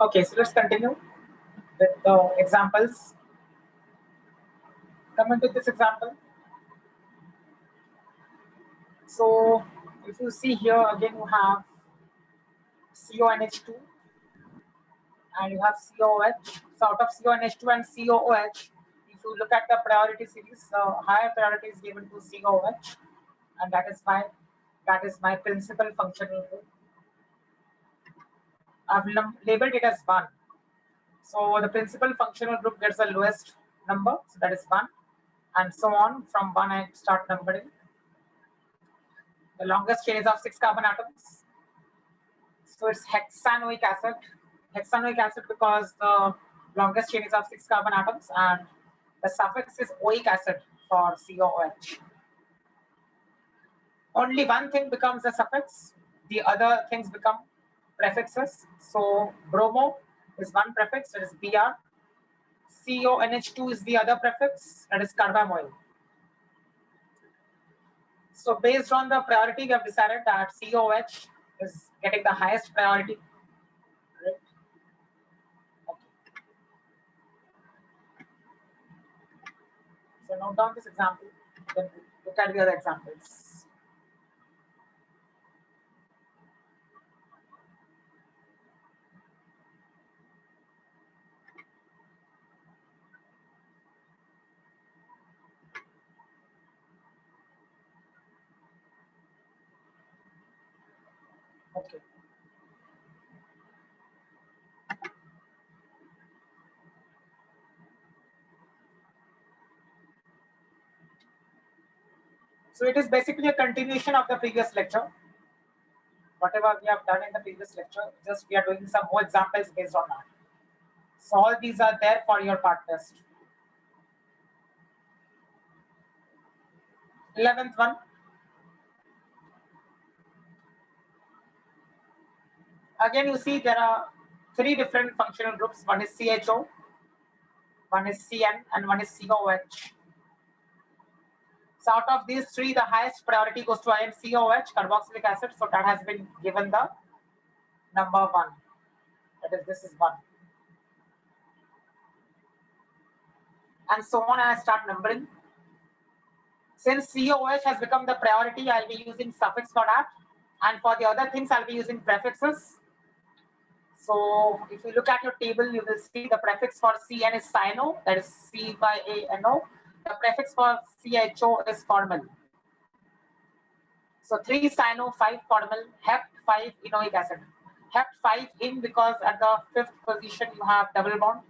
Okay, so let's continue with the examples. Come into this example. So if you see here again, you have CONH2 and you have COOH. So out of CONH2 and COOH, if you look at the priority series, higher priority is given to COOH, and that is my principal functional group. I've labeled it as 1. So the principal functional group gets the lowest number, so that is 1, and so on. From 1 I start numbering. The longest chain is of 6 carbon atoms. So it's hexanoic acid. Hexanoic acid because the longest chain is of 6 carbon atoms, and the suffix is oic acid for COOH. Only one thing becomes a suffix, the other things become prefixes. So bromo is one prefix, that is Br. CONH2 is the other prefix, that is carbamoyl. So based on the priority, we have decided that COOH is getting the highest priority. Right? Okay. So note down this example, then look at the other examples. Okay. So it is basically a continuation of the previous lecture. Whatever we have done in the previous lecture, just we are doing some more examples based on that. So all these are there for your part test. 11th one. Again, you see there are 3 different functional groups. One is CHO, one is CN, and one is COOH. So out of these 3, the highest priority goes to ion COOH, carboxylic acid. So that has been given the number 1. That is, this is 1. And so on, I start numbering. Since COOH has become the priority, I'll be using suffix for that. And for the other things, I'll be using prefixes. So if you look at your table, you will see the prefix for CN is cyano, that is C-Y-A-N-O. The prefix for CHO is formal. So 3 cyano, 5 formal, hept 5 enoic acid. Hept 5 in because at the 5th position you have double bond.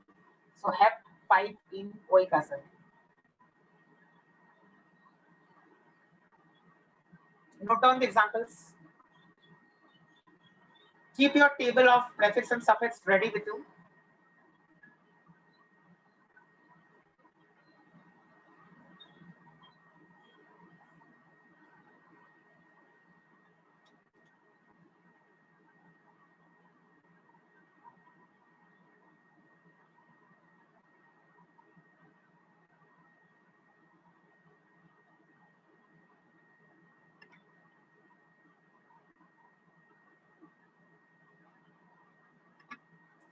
So hept 5 in oic acid. Note down the examples. Keep your table of prefix and suffix ready with you.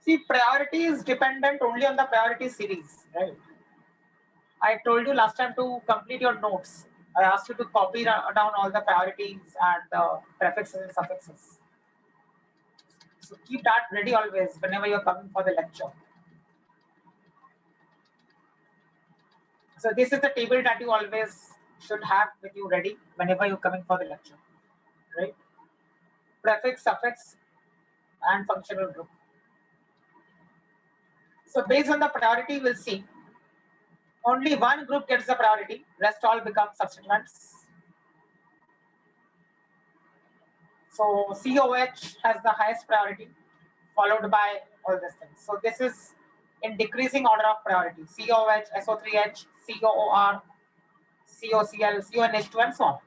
See, priority is dependent only on the priority series, right? I told you last time to complete your notes. I asked you to copy down all the priorities and the prefixes and suffixes. So keep that ready always whenever you're coming for the lecture. So this is the table that you always should have with you ready whenever you're coming for the lecture, right? Prefix, suffix, and functional group. So based on the priority, we'll see only one group gets the priority, rest all become substituents. So COH has the highest priority, followed by all these things. So this is in decreasing order of priority. COH, SO3H, COOR, COCl, CONH2, and so on.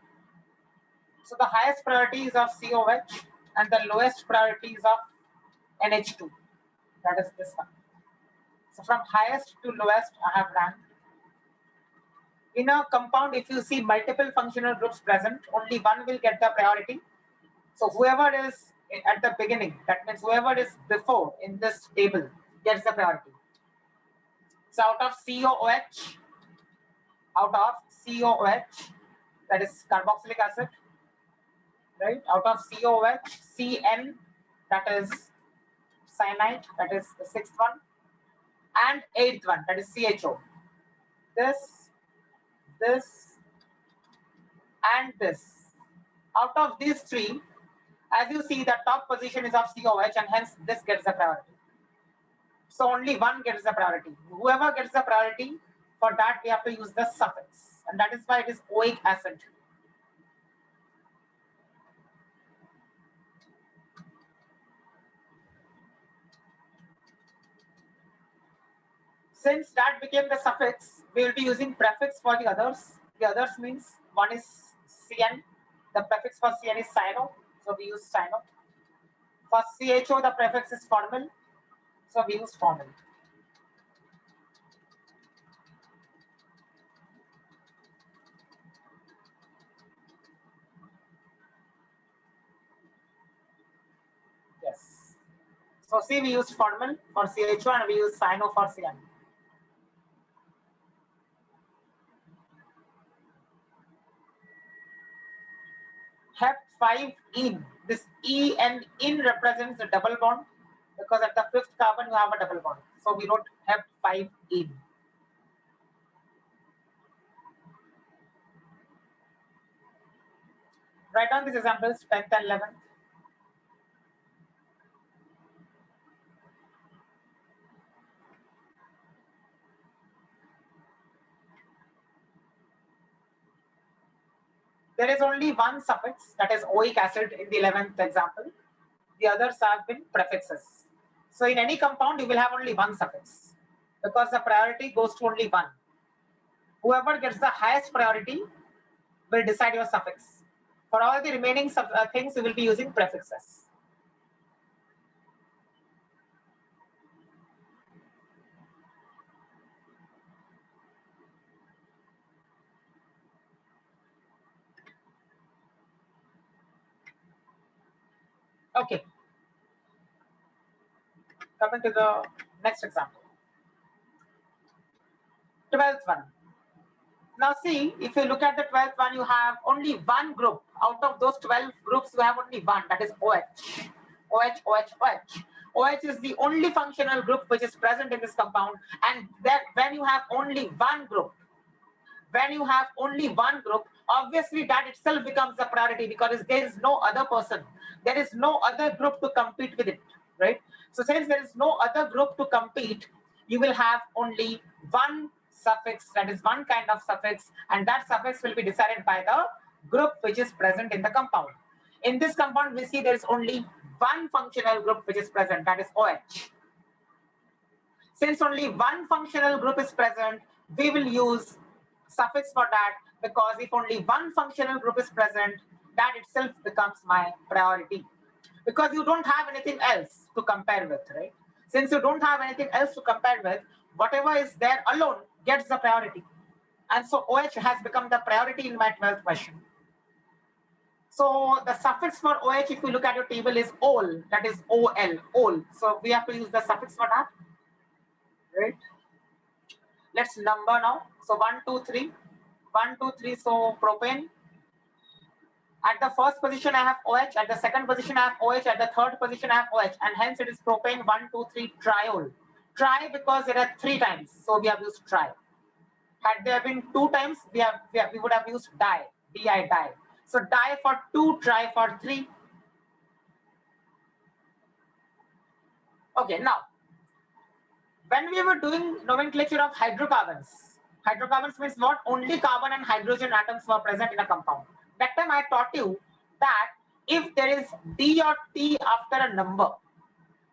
So the highest priority is of COH, and the lowest priority is of NH2. That is this one. So from highest to lowest, I have ranked. In a compound, if you see multiple functional groups present, only one will get the priority. So whoever is at the beginning. That means whoever is before in this table gets the priority. So out of COOH, that is carboxylic acid, right? Out of COOH, CN, that is cyanide, that is the sixth one, and eighth one, that is CHO. This, and this. Out of these three, as you see, the top position is of COH, and hence this gets the priority. So only one gets the priority. Whoever gets the priority, for that we have to use the suffix, and that is why it is oic acid. Since that became the suffix, we will be using prefix for the others. The others means one is CN. The prefix for CN is cyano, so we use cyano. For CHO, the prefix is formyl, so we use formyl. Yes. So see, we use formyl for CHO and we use cyano for CN. Hep 5-ene. This E and in represents the double bond, because at the fifth carbon you have a double bond. So we wrote Hep 5-ene. Write down these examples, 10th and 11th. There is only one suffix, that is oic acid, in the 11th example. The others have been prefixes. So in any compound, you will have only one suffix, because the priority goes to only one. Whoever gets the highest priority will decide your suffix. For all the remaining things, you will be using prefixes. Okay. Coming to the next example. 12th one. Now see, if you look at the 12th one, you have only one group. Out of those 12 groups, you have only one, that is OH. OH is the only functional group which is present in this compound. And that when you have only one group, obviously that itself becomes the priority, because there is no other person. There is no other group to compete with it, right? So since there is no other group to compete, you will have only one suffix, that is one kind of suffix, and that suffix will be decided by the group which is present in the compound. In this compound, we see there is only one functional group which is present, that is OH. Since only one functional group is present, we will use suffix for that, because if only one functional group is present, that itself becomes my priority, because you don't have anything else to compare with, right? Since you don't have anything else to compare with, whatever is there alone gets the priority. And so OH has become the priority in my 12th question. So the suffix for OH, if you look at your table, is ol, that is OL, ol. So we have to use the suffix for that, right? Let's number now. So 1, 2, 3. 1, 2, 3. So propane. At the first position, I have OH. At the second position, I have OH. At the third position, I have OH. And hence it is propane 1, 2, 3 triol. Tri because there are 3 times. So we have used tri. Had there been 2 times, we would have used di. Di, di. So di for 2, tri for 3. Okay, now, when we were doing nomenclature of hydrocarbons means not only carbon and hydrogen atoms were present in a compound. That time I taught you that if there is D or T after a number,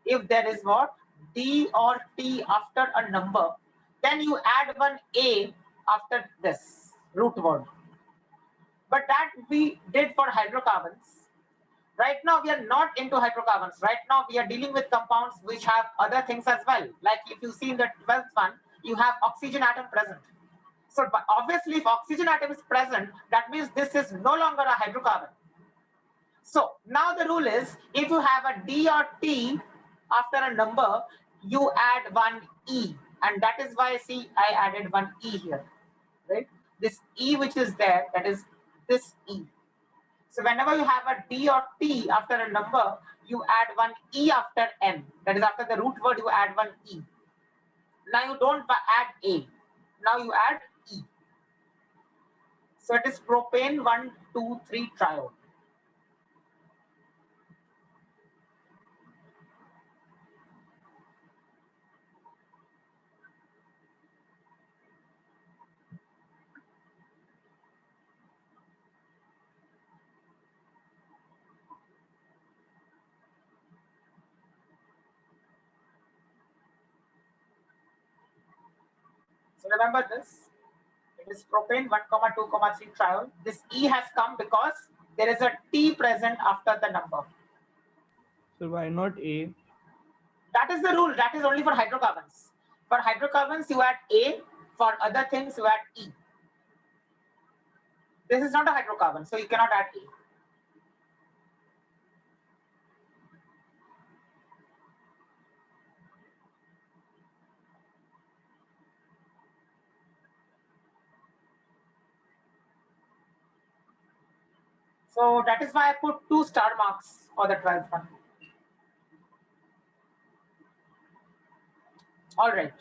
if there is what? D or T after a number, then you add one A after this root word. But that we did for hydrocarbons. Right now, we are not into hydrocarbons. Right now, we are dealing with compounds which have other things as well. Like if you see in the 12th one, you have oxygen atom present. So obviously, if oxygen atom is present, that means this is no longer a hydrocarbon. So now the rule is, if you have a D or T after a number, you add one E, and that is why, see, I added one E here, right? This E which is there, that is this E. So whenever you have a D or T after a number, you add one E after N. That is, after the root word, you add one E. Now you don't add A. Now you add E. So it is propane 1, 2, 3 triode. So remember this. It is propane 1, 2, 3 triol. This E has come because there is a T present after the number. So why not A? That is the rule. That is only for hydrocarbons. For hydrocarbons, you add A. For other things, you add E. This is not a hydrocarbon, so you cannot add A. So that is why I put 2 star marks for the 12th one. All right.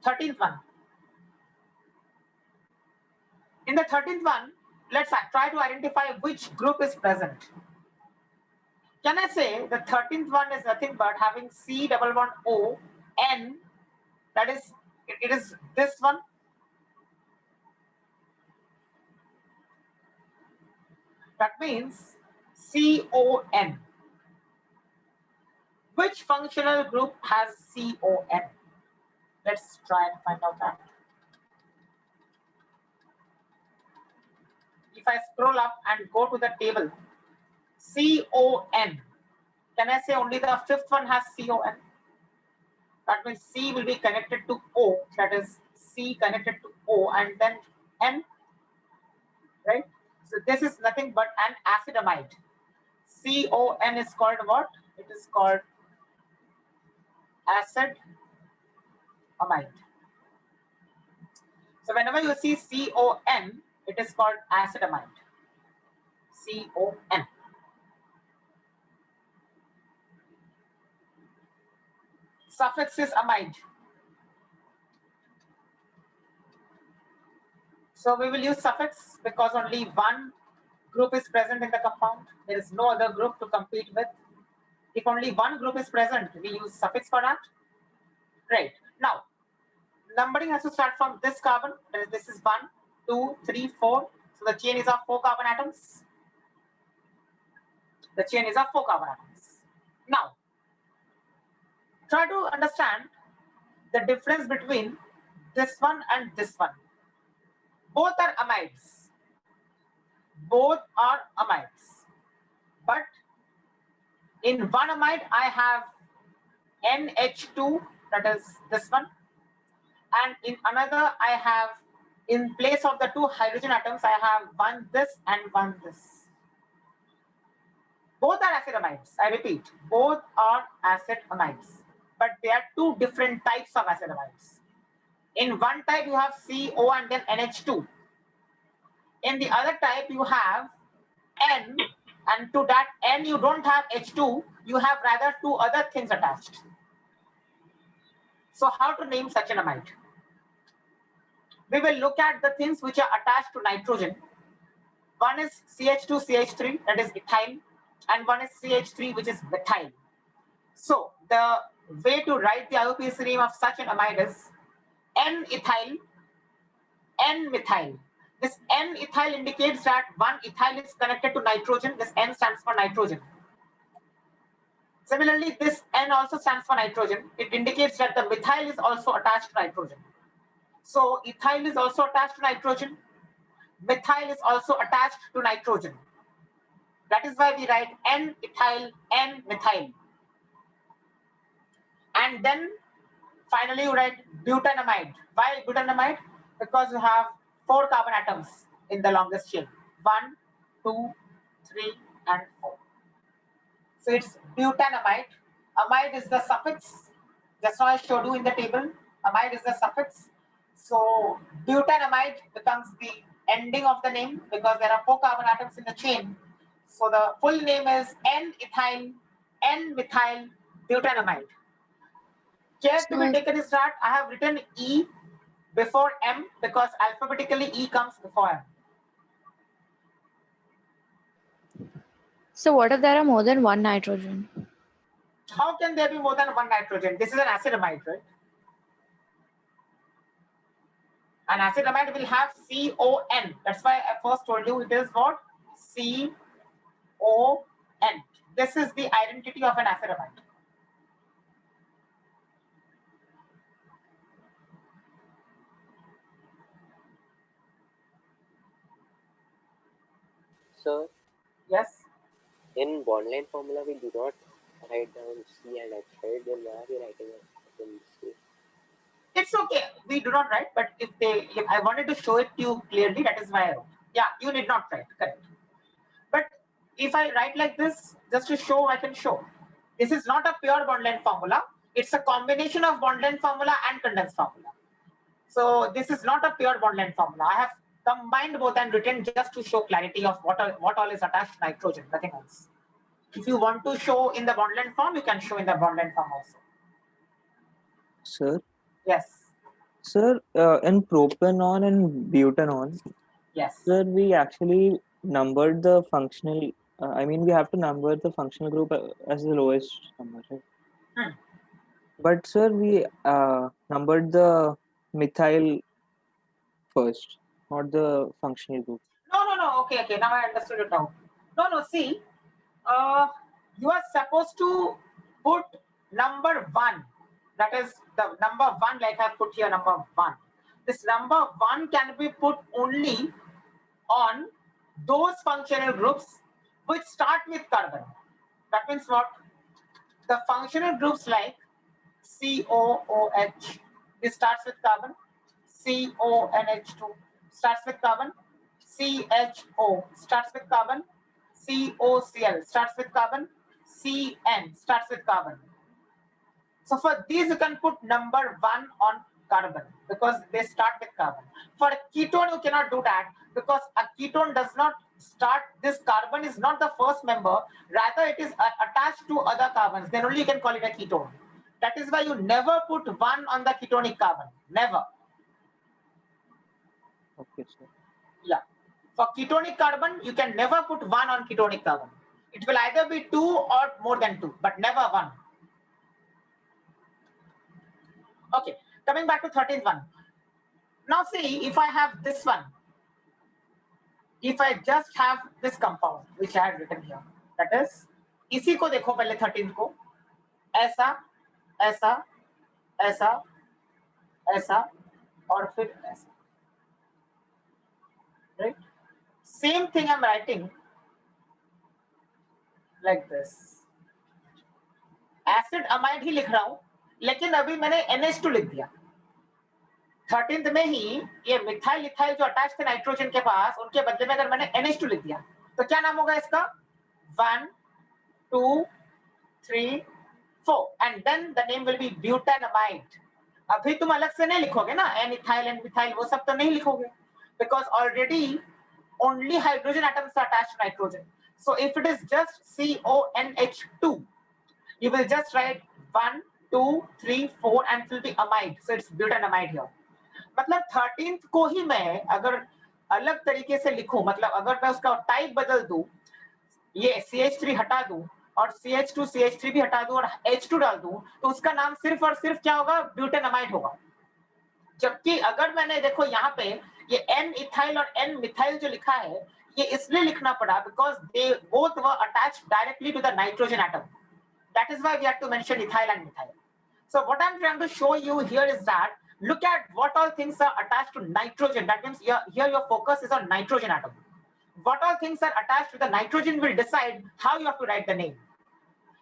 13th one. In the 13th one, let's try to identify which group is present. Can I say the 13th one is nothing but having C double bond O N, that is, it is this one. That means CON. Which functional group has CON? Let's try and find out that. If I scroll up and go to the table, CON, can I say only the 5th one has CON? That means C will be connected to O, that is C connected to O, and then N, right? So this is nothing but an acidamide. CON is called what? It is called acid amide. So whenever you see CON, it is called acidamide. CON. Suffix is amide. So we will use suffix because only one group is present in the compound. There is no other group to compete with. If only one group is present, we use suffix for that. Great. Now, numbering has to start from this carbon. This is 1, 2, 3, 4. So the chain is of 4 carbon atoms. The chain is of 4 carbon atoms. Now, try to understand the difference between this one and this one. Both are amides. Both are amides. But in one amide, I have NH2, that is this one. And in another, I have, in place of the 2 hydrogen atoms, I have one this and one this. Both are acid amides. I repeat, both are acid amides. But there are 2 different types of acid amides. In one type, you have CO and then NH2. In the other type, you have N, and to that N, you don't have H2, you have rather 2 other things attached. So how to name such an amide? We will look at the things which are attached to nitrogen. One is CH2, CH3, that is ethyl, and one is CH3, which is methyl. So the way to write the IUPAC name of such an amide is N-ethyl, N-methyl. This N-ethyl indicates that one ethyl is connected to nitrogen. This N stands for nitrogen. Similarly, this N also stands for nitrogen. It indicates that the methyl is also attached to nitrogen. So ethyl is also attached to nitrogen. Methyl is also attached to nitrogen. That is why we write N-ethyl, N-methyl. And then finally you write butanamide. Why butanamide? Because you have 4 carbon atoms in the longest chain. 1, 2, 3, and 4. So it's butanamide. Amide is the suffix. Just now I showed you in the table. Amide is the suffix. So butanamide becomes the ending of the name because there are 4 carbon atoms in the chain. So the full name is N-ethyl N-methyl butanamide. Care to be taken is that I have written E before M because alphabetically E comes before M. So what if there are more than one nitrogen? How can there be more than one nitrogen? This is an acidamide, right? An acidamide will have CON. That's why I first told you it is what? CON. This is the identity of an acidamide. Sir, Yes. in bond line formula, we do not write down C and H, right? Then why are we writing it in this way? It's okay. We do not write, but if I wanted to show it to you clearly, that is why I wrote. Yeah, you need not write, correct. But if I write like this, just to show, I can show. This is not a pure bond length formula. It's a combination of bond length formula and condensed formula. So this is not a pure bond length formula. I have combined both and written just to show clarity of what all is attached to nitrogen, nothing else. If you want to show in the bond length form, you can show in the bond length form also. Sir, Yes. sir, in propanol and butanol, Yes. sir, we actually numbered the functional. I mean, we have to number the functional group as the lowest number, right? But sir, we numbered the methyl first, not the functional group. No. Okay. Now I understood it now. No. See, you are supposed to put number 1. That is the number 1, like I put here number 1. This number 1 can be put only on those functional groups which start with carbon. That means what? The functional groups like COOH, this starts with carbon. CONH2 starts with carbon. CHO starts with carbon. COCl starts with carbon. CN starts with carbon. So for these, you can put number 1 on carbon because they start with carbon. For a ketone, you cannot do that because a ketone does not start, this carbon is not the first member, rather it is attached to other carbons. Then only you can call it a ketone. That is why you never put 1 on the ketonic carbon. Never. Okay, sir. Yeah. For ketonic carbon, you can never put 1 on ketonic carbon. It will either be 2 or more than 2, but never 1. Okay, coming back to 13th one. Now see, if I have this one, if I just have this compound, which I had written here, that is, इसी को देखो पहले 13th को, ऐसा, ऐसा, ऐसा, ऐसा, और फिर ऐसा. Right? Same thing I'm writing like this. Acid amide ही लिख रहा हूं, लेकिन अभी मैंने NH2 लिख दिया. 13th में ही ये मिथाइल इथाइल जो अटैच थे नाइट्रोजन के पास, उनके बदले में अगर मैंने NH2 लिख दिया, तो क्या नाम होगा इसका? 1, 2, 3, 4, and then the name will be butanamide. अभी तुम अलग से नहीं लिखोगे ना, N-ethyl, N-methyl, वो सब तो नहीं लिखोगे, because already only hydrogen atoms are attached to nitrogen. So if it is just CONH2, you will just write 1, 2, 3, 4 and it will be amide. So it's butanamide here. मतलब 13th को ही मैं अगर अलग तरीके से लिखूं, मतलब अगर मैं उसका टाइप बदल दूं, ये CH3 हटा दूं और CH2 CH3 भी हटा दूं और H2 डाल दूं, तो उसका नाम सिर्फ और सिर्फ क्या होगा? ब्यूटेनामाइड होगा. जबकि अगर मैंने देखो यहाँ पे ये N-ethyl और N-methyl जो लिखा है, ये इसलिए लिखना पड़ा because they both were attached directly to the nitrogen atom. That is why we have to mention ethyl and methyl. So what I'm trying to show you here is that look at what all things are attached to nitrogen. That means here your focus is on nitrogen atom. What all things are attached to the nitrogen will decide how you have to write the name.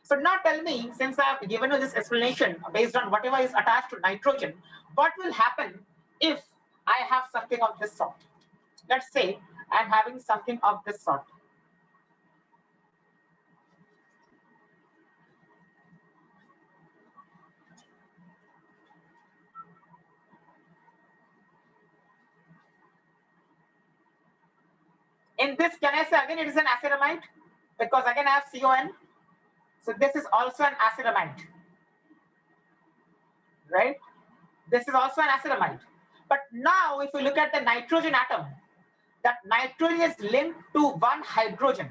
So now tell me, since I have given you this explanation based on whatever is attached to nitrogen, what will happen if I have something of this sort? Let's say I'm having something of this sort. In this, can I say again it is an acetamide? Because again I have CON. So this is also an acetamide. Right? This is also an acetamide. But now if we look at the nitrogen atom, that nitrogen is linked to one hydrogen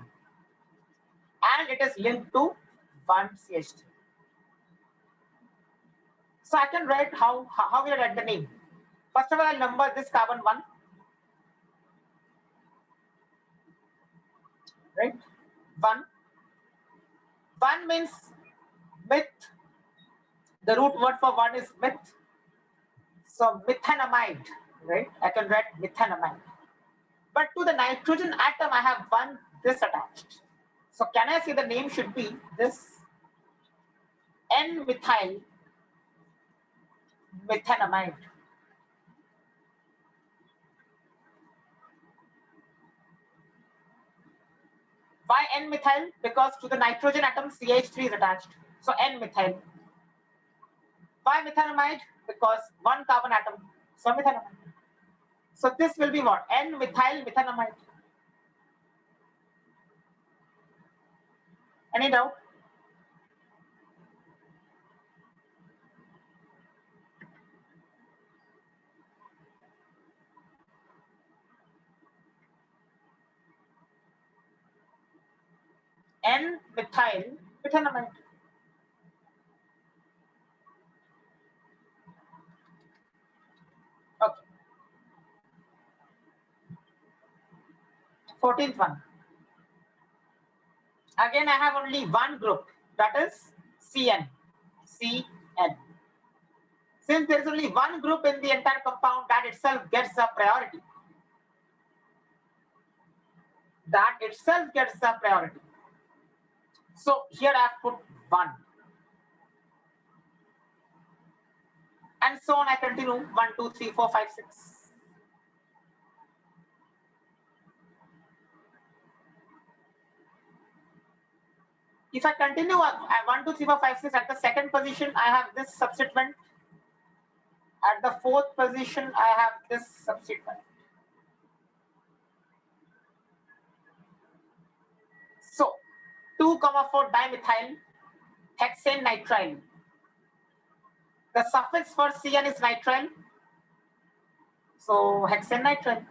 and it is linked to one CH3. So I can write how will I write the name? First of all, I'll number this carbon 1. Right? 1. 1 means meth. The root word for 1 is meth. So methanamide, right? I can write methanamide. But to the nitrogen atom, I have this attached. So can I say the name should be this N-methyl methanamide. Why N-methyl? Because to the nitrogen atom CH3 is attached. So N-methyl. Why methanamide? Because one carbon atom. So methanamide. So this will be what? N-methyl methanamide. Any doubt? N-methyl methanamide. Okay. 14th one. Again, I have only one group, that is CN. CN. Since there is only one group in the entire compound, that itself gets a priority. That itself gets a priority. So here I have put 1. And so on I continue 1, 2, 3, 4, 5, 6. If I continue 1, 2, 3, 4, 5, 6 at the second position, I have this substituent. At the fourth position, I have this substituent. So 2, 4 dimethyl hexane nitrile. The suffix for CN is nitrile. So hexane nitrile.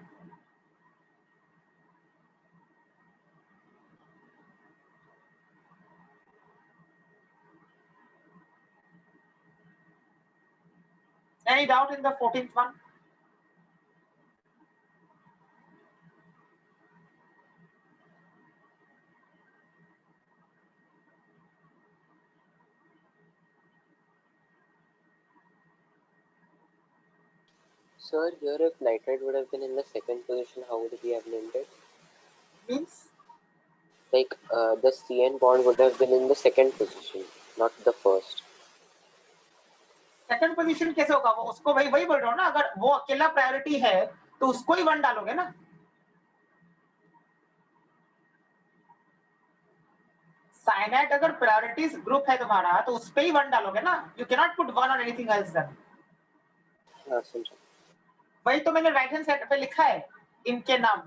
Any doubt in the 14th one? Sir, here if nitrite would have been in the second position, how would we have named it? Means? Like the CN bond would have been in the second position, not the first. Second position कैसे होगा? वो उसको वही बोल रहा हूँ ना, अगर वो अकेला प्रायोरिटी है तो उसको ही 1 डालोगे ना. साइनाइड अगर प्रायोरिटीज ग्रुप है तुम्हारा तो उस पे ही 1 डालोगे ना. You can not put 1 on anything else then. हाँ समझा. वही तो मैंने राइट हैंड साइड पे लिखा है इनके नाम.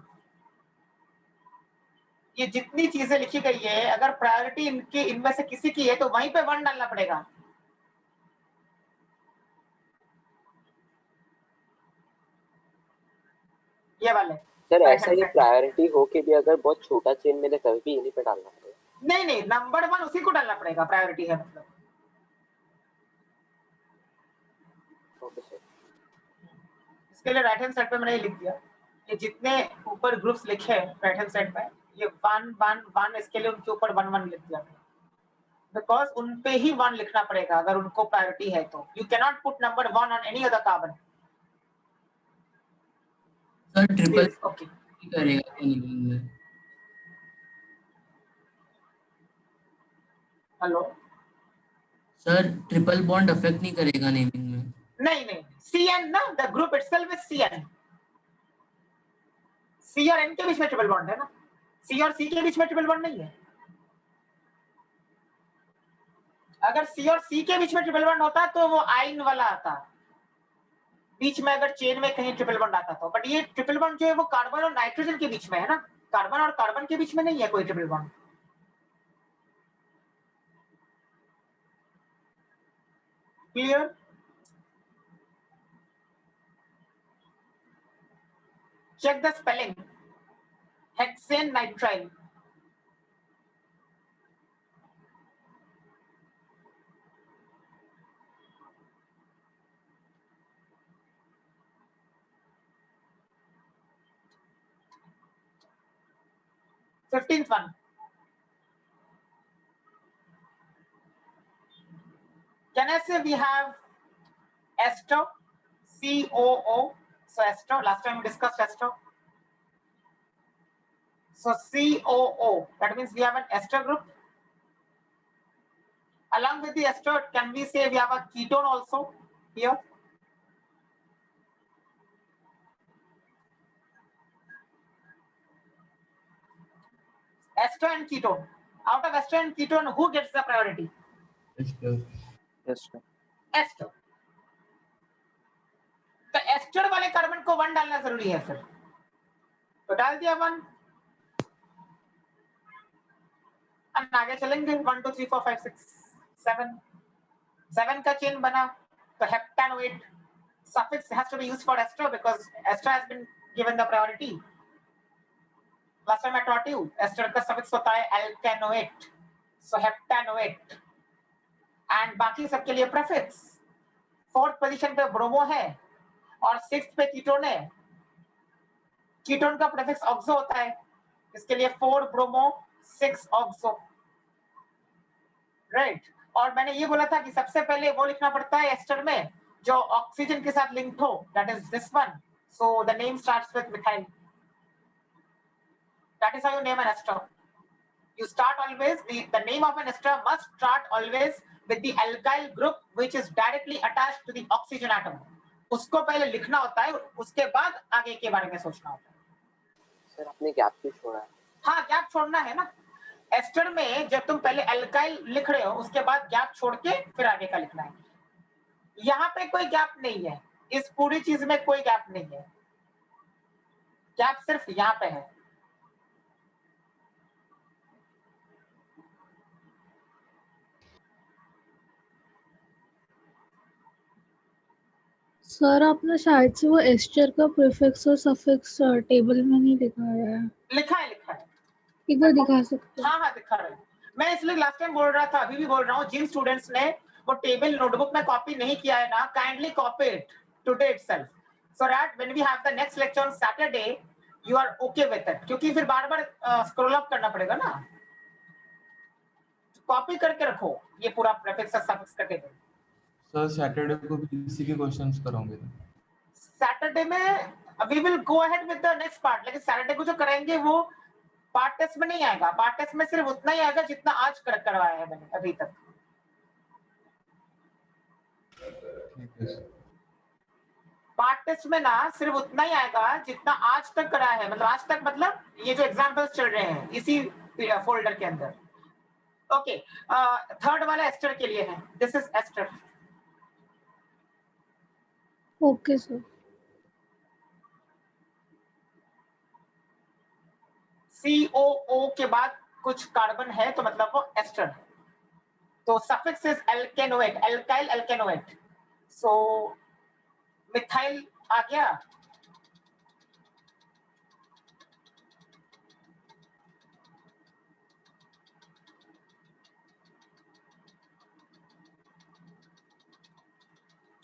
ये जितनी चीजें लिखी गई है, अगर प्रायोरिटी इनमें से किसी की है तो वहीं पे 1 डालना पड़ेगा. ये वाले सर ऐसा ही प्रायोरिटी हो के भी अगर बहुत छोटा चेन में तभी भी इन्हीं पे डालना पड़ेगा. नहीं नंबर 1 उसी को डालना पड़ेगा. प्रायोरिटी है मतलब. Okay sir. इसके लिए राइट हैंड साइड पे मैंने लिख दिया. ये जितने ऊपर ग्रुप्स लिखे हैं राइट हैंड साइड पे, ये 1 1 1 इसके लिए उनके ऊपर 1 1 लिख दिया. बिकॉज उन पे ही 1 लिखना पड़ेगा अगर उनको प्रायोरिटी है तो. You can not put number 1 on any other carbon. Sir triple okay करेगा नेमिंग में. Hello sir triple bond affect नहीं करेगा नेमिंग में. नहीं CN ना, the group itself is CN. C और N के बीच में ट्रिपल बॉन्ड है ना. C और C के बीच में ट्रिपल बॉन्ड नहीं है. अगर C और C के बीच में ट्रिपल बॉन्ड होता तो वो आइन वाला आता बीच में, अगर चेन में कहीं ट्रिपल बॉन्ड आता तो. बट ये ट्रिपल बॉन्ड जो है वो कार्बन और नाइट्रोजन के बीच में है ना. कार्बन और कार्बन के बीच में नहीं है कोई triple bond. Clear? Check the spelling. Hexane nitrile. Fifteenth one. Can I say we have ester, COO. So ester, last time we discussed ester. So COO, that means we have an ester group. Along with the ester, can we say we have a ketone also here? Ester and ketone. Out of ester and ketone, who gets the priority? Ester. Ester. Ester. तो ester वाले carbon को 1 डालना जरूरी है फिर. तो डाल दिया 1. अब आगे चलेंगे 1 2 3 4 5 6 7. 7 का चेन बना. तो heptanoate suffix has to be used for ester because ester has been given the priority. Last time I taught you ester का suffix होता है alkanoate. So heptanoate. And बाकी सबके लिए prefix. 4th पोजीशन पे ब्रोमो है और 6th पे कीटोन है. कीटोन का प्रीफिक्स ऑक्सो होता है. इसके लिए 4 ब्रोमो 6 ऑक्सो. राइट. और मैंने ये बोला था कि सबसे पहले वो लिखना पड़ता है एस्टर में जो ऑक्सीजन के साथ लिंक्ड हो. That is this one. So the name starts with methyl. That is how you name an ester. You start always, the name of an ester must start always with the alkyl group which is directly attached to the oxygen atom. उसको पहले लिखना होता है, उसके बाद आगे के बारे में सोचना होता है. सर आपने गैप क्यों छोड़ा है? हाँ, गैप छोड़ना है ना. एस्टर में जब तुम पहले अल्काइल लिख रहे हो उसके बाद गैप छोड़ के फिर आगे का लिखना है. यहाँ पे कोई गैप नहीं है. इस पूरी चीज में कोई गैप नहीं है. गैप सिर्फ यहाँ पे है. सर आपने शायद से वो एस्टर का प्रीफिक्स और सफिक्स टेबल में नहीं दिखाया है. लिखा है. एक बार दिखा सकते हैं? हाँ दिखा रहा है. मैं इसलिए लास्ट टाइम बोल रहा था, अभी भी बोल रहा हूँ, जिन स्टूडेंट्स ने वो टेबल नोटबुक में कॉपी नहीं किया है ना, kindly copy it today itself so that when we have the next lecture on Saturday you are okay with it. क्योंकि फिर बार-बार स्क्रॉल अप करना पड़ेगा ना. कॉपी करके रखो ये पूरा प्रीफिक्स और सफिक्स का टेबल. सर सैटरडे को भी इसी के क्वेश्चंस कराओगे? सैटरडे में we will go ahead with the next part. लेकिन सैटरडे को जो कराएंगे वो पार्ट टेस्ट में नहीं आएगा. पार्ट टेस्ट में सिर्फ उतना ही आएगा जितना आज करवाया है मैंने अभी तक. पार्ट टेस्ट में ना सिर्फ उतना ही आएगा जितना आज तक कराया है. मतलब आज तक मतलब ये जो एग्जांपल्स चल रहे हैं इसी फोल्डर के अंदर. ओके. थर्ड वाला एस्टर के लिए है. This is ester. Okay sir. COO के बाद कुछ कार्बन है तो मतलब वो एस्टर. तो suffix is alkanoate, alkyl alkanoate. So methyl आ गया.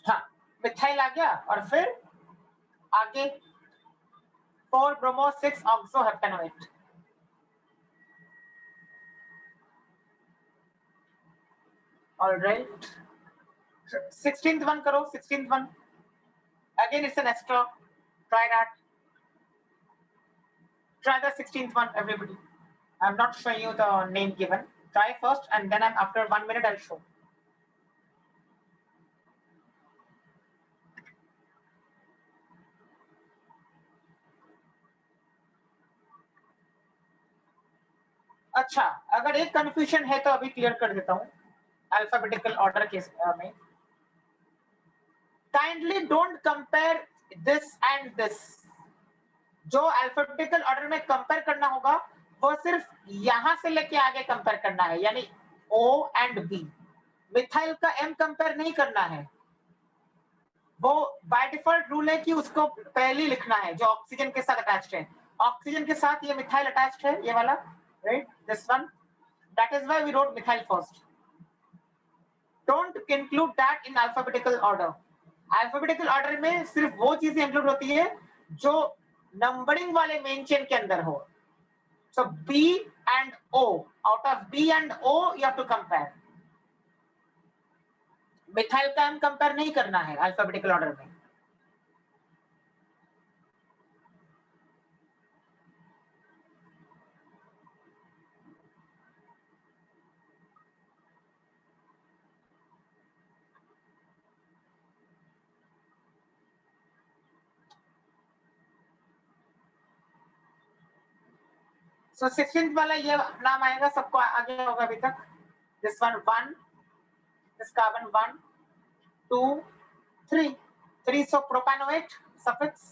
हाँ, मिथाइल आ गया और फिर आगे 4 bromo 6 oxo heptanoate. All right. 16th one karo. 16th one. Again, it's an ester. Try that. Try the 16th one, everybody. I'm not showing you the name given. Try first, and then after 1 minute, I'll show. अच्छा, अगर एक confusion है तो अभी clear कर देता हूँ. Alphabetical order case में. Kindly don't compare this and this. जो अल्फाबेटिकल ऑर्डर में कंपेयर करना होगा वो सिर्फ यहां से लेके आगे कंपेयर करना है, यानी O एंड B। मिथाइल का M कंपेयर नहीं करना है, वो बाय डिफॉल्ट रूल है कि उसको पहले लिखना है जो ऑक्सीजन के साथ अटैच्ड है। ऑक्सीजन के साथ ये मिथाइल अटैच्ड है, ये वाला, right, this one, that is why we wrote methyl first. Don't include that in alphabetical order. Alphabetical order में सिर्फ वो चीजें इंक्लूड होती है जो नंबरिंग वाले मेन चेन के अंदर हो। So B and O, out of B and O you have to compare. Methyl का M कंपेयर नहीं करना है अल्फाबेटिकल ऑर्डर में। सो 16th वाला ये नाम आएगा, सबको आगे होगा अभी तक। This one 1, this carbon 1 2 3 3, so propanoate suffix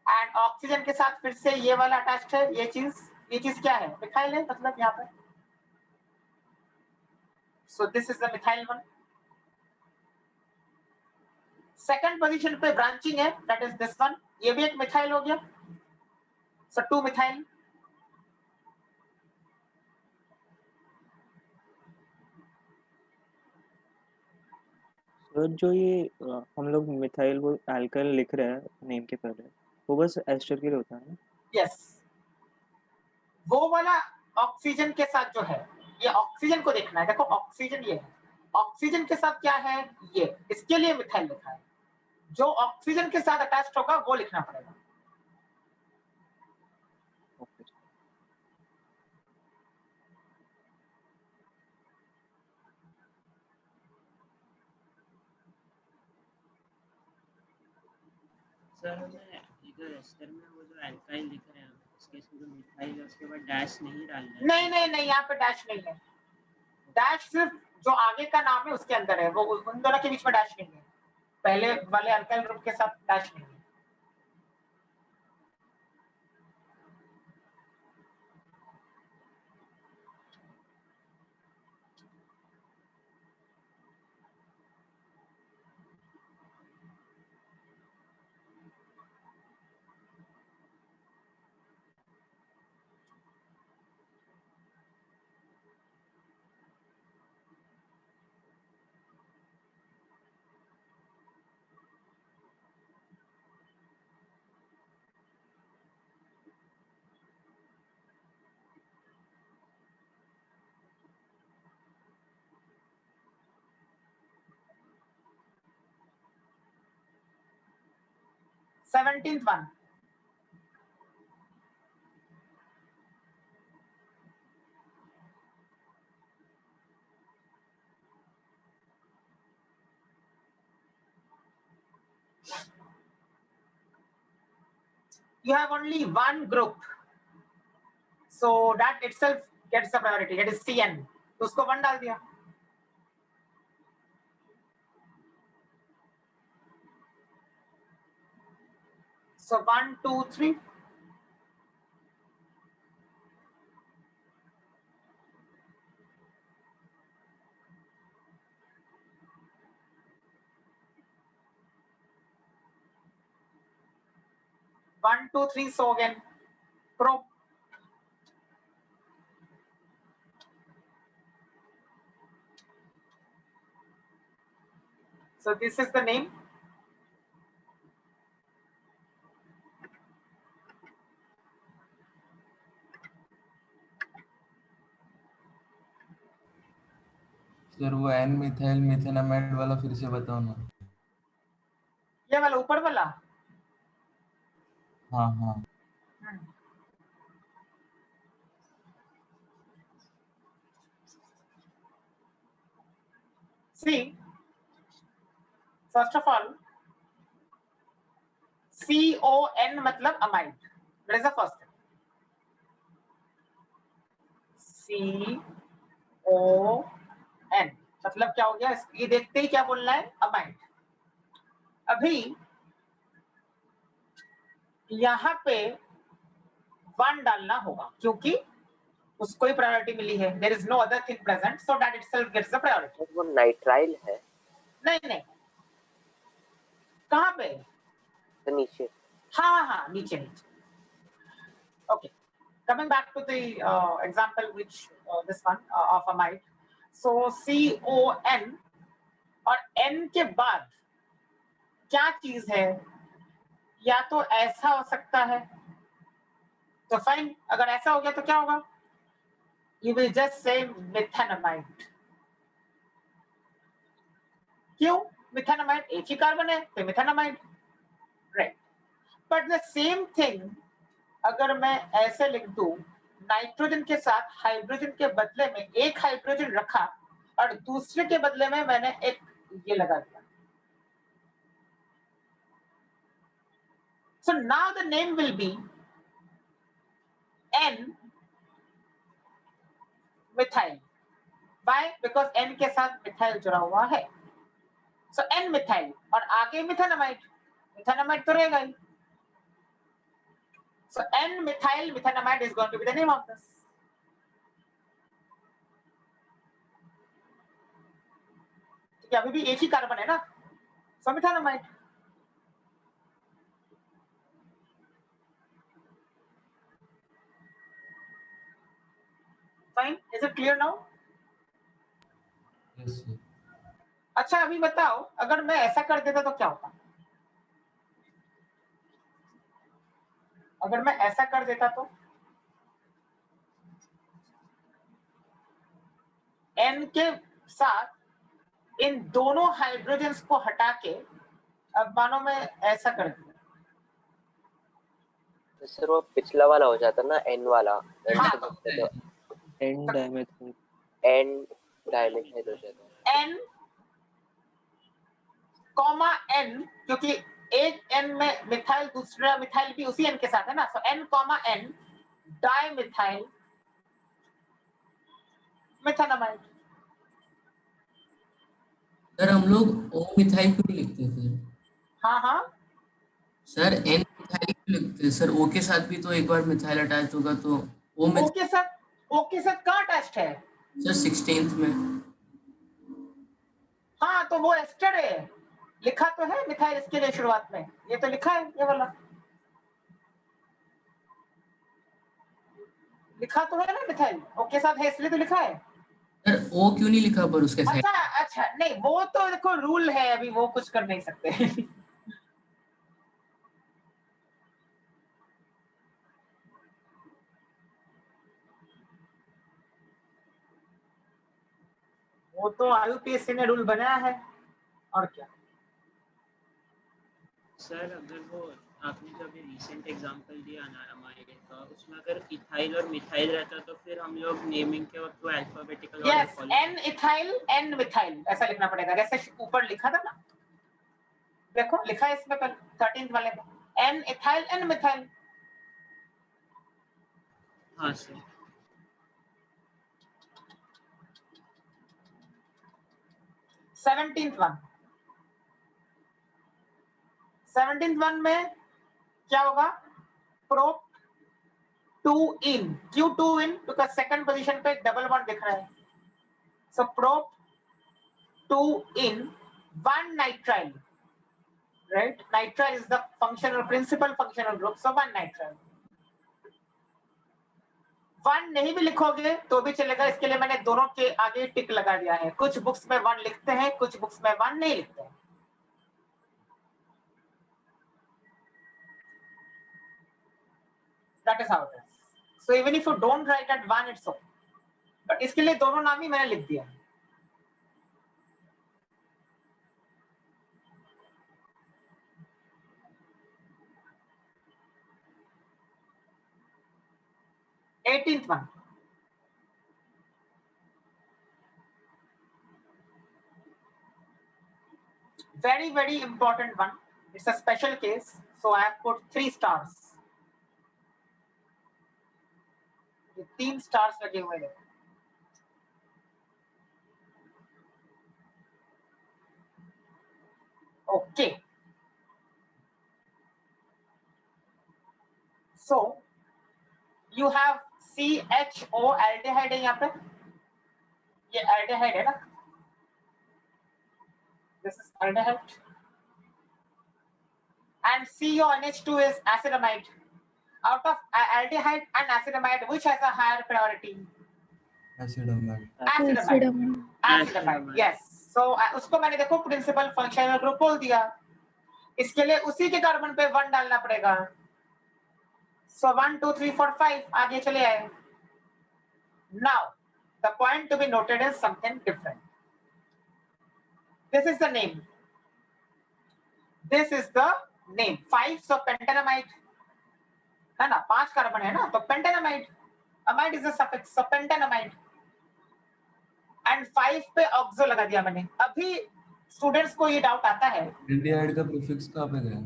and oxygen के साथ फिर से ये वाला अटैच्ड है। ये चीज क्या है? मिथाइल है, मतलब यहाँ पे। So this is the methyl one. Second position पे ब्रांचिंग है, दैट इज दिस वन, ये भी एक मिथाइल हो गया। सो 2 मिथाइल। सर जो ये हम लोग मिथाइल वो अल्काइल लिख रहे हैं नेम के पहले, वो बस एस्टर के लिए होता है ना? यस, वो वाला ऑक्सीजन के साथ जो है, ये ऑक्सीजन को देखना है। देखो ऑक्सीजन ये है, ऑक्सीजन के साथ क्या है, ये, इसके लिए मिथाइल लिखा है। जो ऑक्सीजन के साथ अटैच्ड होगा वो लिखना पड़ेगा। ओके। सर हमें इधर एस्टर में वो जो अल्काइल लिख रहे हैं उसके इसमें जो मिथाइल है उसके बाद डैश नहीं डालना है? नहीं, यहाँ पे डैश नहीं है। डैश सिर्फ जो आगे का नाम है उसके अंदर है, वो उन दोनों के बीच में डैश नहीं है। पहले वाले अल्काइल ग्रुप के साथ डैश नहीं है। Seventeenth one, you have only one group, so that itself gets the priority, that is CN, तो उसको 1 डाल दिया। so 1 2 3, one, two, three, so again, pro. So this is the name. Sir वो N methyl मिथेनामाइड वाला फिर से बताओ ना। ये वाला ऊपर वाला? हाँ। See, first of all, CON मतलब amide. That is the first thing. CON मतलब क्या हो गया? ये देखते ही क्या बोलना है? amide. अभी यहाँ पे 1 डालना होगा क्योंकि उसको ही प्रायोरिटी मिली है. There is no other thing present, so that itself gets the priority. वो नाइट्राइल है नहीं, कहाँ पे? तो नीचे. हाँ, नीचे. Okay, coming back to the example which this one of amide. So CON और N के बाद क्या चीज है? या तो ऐसा हो सकता है, तो फाइन. अगर ऐसा हो गया तो क्या होगा? You will just say methanamide. क्यों? methanamide एक ही कार्बन है तो methanamide, right? But the same thing अगर मैं ऐसे लिख दूं, नाइट्रोजन के साथ हाइड्रोजन के बदले में एक हाइड्रोजन रखा और दूसरे के बदले में मैंने एक ये लगा दिया. So now the name will be N methyl. Why? Because N के साथ मिथाइल जुड़ा हुआ है. So N methyl और आगे methanamide. Methanamide तो रहेगा ही. So N methyl methanamide is going to be the name of this. अभी भी एक ही कार्बन है ना, so methanamide. Fine, is it clear now? Yes, sir. अच्छा अभी बताओ, अगर मैं ऐसा कर देता तो क्या होता? अगर मैं ऐसा कर देता तो N के साथ इन दोनों हाइड्रोजन्स को हटा के अब मानो मैं ऐसा कर दिया. तो सर वो पिछला वाला हो जाता ना, N वाला. हाँ. N dimethyl. N डायमिथाइल हो जाता. N कॉमा N, क्योंकि एक N में मिथाइल दूसरा मिथाइल भी उसी N के साथ है ना, so N comma N dimethyl methanamide. Sir हम लोग ओ मिथाइल क्यों नहीं लिखते फिर? हाँ. सर एन मिथाइल क्यों लिखते हैं? सर ओ के साथ भी तो एक बार मिथाइल अटैच होगा तो ओ O मिथाइल. के साथ कहाँ अटैच्ड है? सर 16th में. हाँ, तो वो एस्टर है. लिखा तो है मिथाइल इसके लिए शुरुआत में, ये तो लिखा है, ये वाला लिखा तो है ना मिथाइल. ओ के साथ है इसलिए तो लिखा है. सर ओ क्यों नहीं लिखा पर उसके साथ? अच्छा, नहीं वो तो देखो रूल है, अभी वो कुछ कर नहीं सकते. वो तो IUPAC ने रूल बनाया है, और क्या. सर अगर वो आपने जो अभी रिसेंट एग्जांपल दिया ना अमाइड का, उसमें अगर इथाइल और मिथाइल रहता तो फिर हम लोग नेमिंग के वक्त वो alphabetical order yes, N ethyl N methyl ऐसा लिखना पड़ेगा, जैसे ऊपर लिखा था ना. देखो लिखा है इसमें पर 13th वाले में N इथाइल N मिथाइल. हाँ सर. 17th one में क्या होगा? Prop 2 in. क्यों 2 in? बिकॉज सेकंड पोजीशन पे डबल बॉन्ड दिख रहा है. सो prop 2 in 1 nitrile. Right? Nitrile is the functional principal functional group. So 1 nitrile. 1 नहीं भी लिखोगे तो भी चलेगा, इसके लिए मैंने दोनों के आगे टिक लगा दिया है. कुछ बुक्स में 1 लिखते हैं, कुछ बुक्स में 1 नहीं लिखते हैं. That is how it is. So even if you don't write at 1, it's okay. But इसके लिए दोनों नाम ही मैंने लिख दिया. Eighteenth one. Very, very important one. It's a special case. So I have put 3 stars. 3 stars लगे हुए हैं. Okay. you have CHO aldehyde है यहाँ पे, ये aldehyde है ना, this is aldehyde, and CONH2 is acetamide. Out of aldehyde and acetamide, which has a higher priority? Acetamide. Acetamide, yes. So उसको मैंने देखो प्रिंसिपल फंक्शनल ग्रुप बोल दिया, इसके लिए उसी के कार्बन पे 1 डालना पड़ेगा. So 1 2 3 4 5 आगे चले आए. Now the point to be noted is something different. This is the name. This is the name. 5 so pentanamide है ना, 5 कार्बन है ना, तो pentanamide. Amide is a suffix, so pentanamide. And 5 पे ऑक्सो लगा दिया मैंने. अभी स्टूडेंट्स को ये डाउट आता है, एल्डिहाइड का प्रीफिक्स कहाँ पे गया?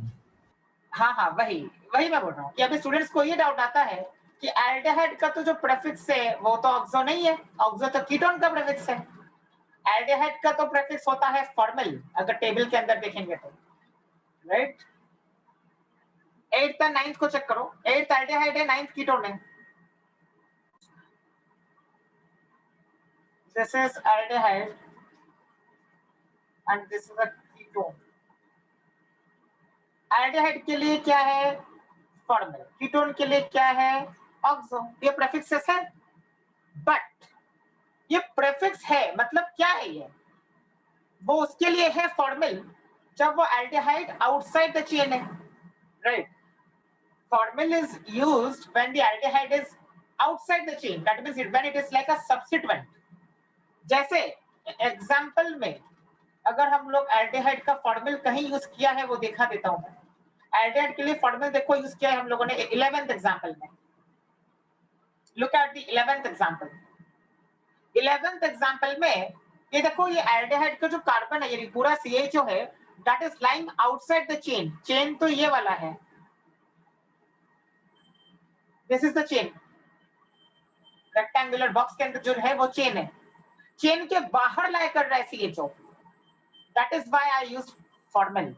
हाँ वही मैं बोल रहा हूँ कि अभी स्टूडेंट्स को ये डाउट आता है कि एल्डिहाइड का तो जो प्रीफिक्स है वो तो ऑक्सो नहीं है, ऑक्सो तो कीटोन का प्रीफिक्स है. एल्डिहाइड का तो प्रीफिक्स होता है फॉर्मल, अगर टेबल के अंदर देखेंगे तो, राइट. 8th और 9th को चेक करो, 8th एल्डिहाइड है, 9th कीटोन है. This is aldehyde and this is a ketone. Aldehyde के लिए क्या है? फॉर्मल. कीटोन के लिए क्या है? ऑक्सो. ये प्रीफिक्सेस है, बट ये प्रीफिक्स है मतलब क्या है? ये वो उसके लिए है फॉर्मल जब वो एल्डिहाइड आउटसाइड द चेन है, right. Formal is used when the aldehyde is outside the chain, that means when it is like a substituent. जैसे एग्जांपल में अगर हम लोग एल्डिहाइड का फॉर्मल कहीं यूज किया है वो दिखा देता हूं मैं. एल्डिहाइड के लिए फॉर्मल देखो यूज किया है हम लोगों ने 11th एग्जांपल में. Look at the 11th example. 11th example में ये देखो, ये एल्डिहाइड का जो कार्बन है, ये पूरा CHO है, that is lying outside the chain. Chain तो ये वाला है, this is the chain. Rectangular box के अंदर जो है वो चेन है. चेन के बाहर लाई कर रहा है CHO. That is why I use formal.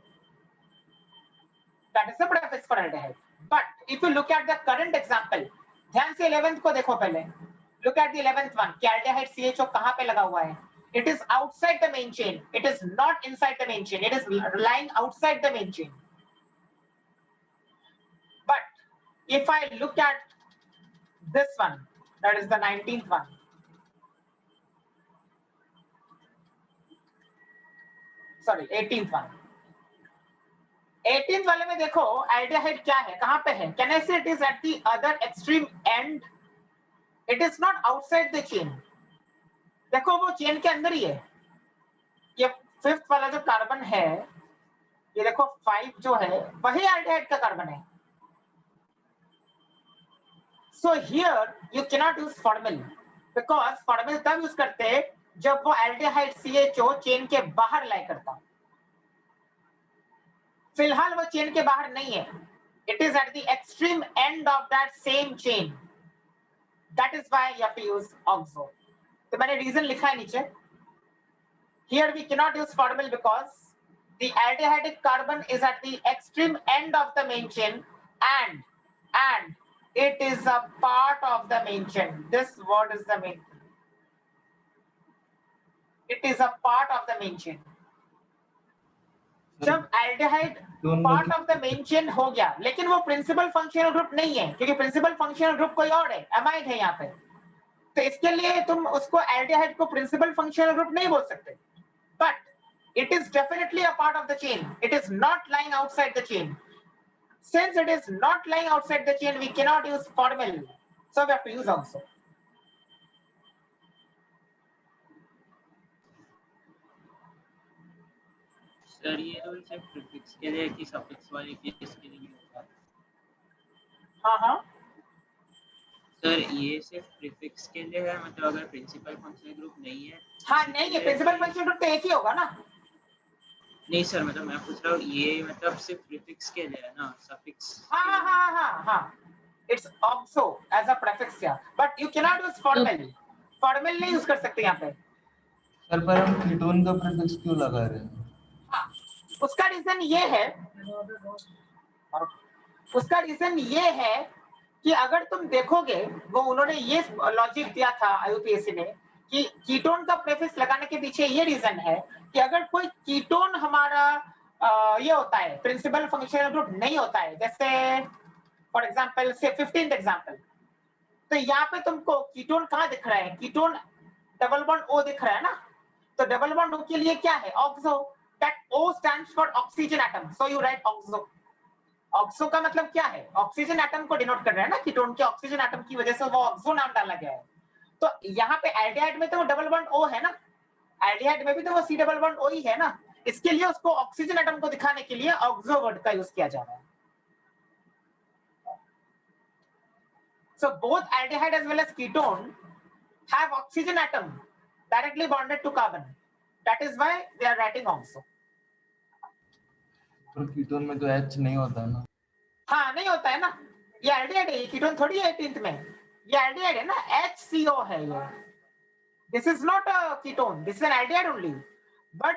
That is the prefix for aldehyde. But if you look at the current example, ध्यान से 11th को देखो पहले. Look at the 11th one. कि aldehyde CHO कहाँ पे लगा हुआ है? It is outside the main chain. It is not inside the main chain. It is lying outside the main chain. But if I look at this one, that is the 19th one. Sorry, 18th one. 18th वाले में देखो aldehyde क्या है, कहां पे है? Can I say it is at the other extreme end? It is not outside the chain. देखो वो चेन के अंदर ही है. ये 5th वाला जो कार्बन है, ये देखो 5 जो है वही एल्डिहाइड का कार्बन है. So here you cannot use formal because formal तब यूज करते हैं जब वो एल्डिहाइड CHO चेन के बाहर लाई करता. फिलहाल वो चेन के बाहर नहीं है. It is at the extreme end of that same chain. That is why you have to use oxo. तो मैंने रीजन लिखा है नीचे. Here we cannot use formal because the aldehydic carbon is at the extreme end of the main chain and it is a part of the main chain. This word is the main. It is a part of the main chain. जब aldehyde part of the main chain हो गया, लेकिन वो principal functional group नहीं है, क्योंकि principal functional group कोई और है, एमाइड है यहाँ पे. तो इसके लिए तुम उसको एल्डिहाइड को प्रिंसिपल फंक्शनल ग्रुप नहीं बोल सकते. But it is definitely a part of the chain. It is not lying outside the chain. Since it is not lying outside the chain, we cannot use formal. So we have to use also. Sir ये rule सिर्फ prefix के लिए कि suffix वाले case के लिए होता है? हाँ. सर ये सिर्फ प्रीफिक्स के लिए है, मतलब अगर प्रिंसिपल फंक्शनल ग्रुप नहीं है? हाँ नहीं है, प्रिंसिपल फंक्शनल ग्रुप तो एक ही होगा ना. नहीं सर, मतलब मैं पूछ रहा हूँ ये मतलब सिर्फ प्रीफिक्स के लिए है ना, सफिक्स? हाँ. It's also as a prefix here, but you cannot use formal. Formal नहीं यूज कर सकते यहाँ पे. सर पर हम कीटोन का प्रीफिक्स क्यों लगा रहे हैं? उसका रीजन ये है कि अगर तुम देखोगे वो उन्होंने ये लॉजिक दिया था आईयूपीएससी ने कि कीटोन का प्रीफिक्स लगाने के पीछे ये रीजन है कि अगर कोई कीटोन हमारा ये होता है प्रिंसिपल फंक्शनल ग्रुप नहीं होता है, जैसे फॉर एग्जांपल से 15th एग्जांपल, तो यहाँ पे तुमको कीटोन कहाँ दिख रहा है, कीटोन डबल बॉन्ड O दिख रहा है ना, तो डबल बॉन्ड O के लिए क्या है, oxo, that O stands for oxygen atom, so you right oxo. Oxo का मतलब क्या है, ऑक्सीजन एटम को डिनोट कर रहा है ना, कीटोन के ऑक्सीजन एटम की वजह से वो ऑक्सो नाम डाला गया है। तो यहाँ पे एल्डिहाइड में तो वो डबल बॉन्ड O है ना, एल्डिहाइड में भी तो वो C डबल बॉन्ड O ही है ना, इसके लिए उसको ऑक्सीजन एटम को दिखाने के लिए ऑक्सो वर्ड का यूज किया जा रहा है। So both aldehyde as well as ketone have oxygen atom directly bonded to carbon. That is why they are writing oxo. पर कीटोन में तो H नहीं होता है ना। हाँ नहीं होता है ना, ये aldehyde है, ये कीटोन थोड़ी है 18th में, ये aldehyde है ना, HCO है ये। This is not a ketone, this is an aldehyde only. But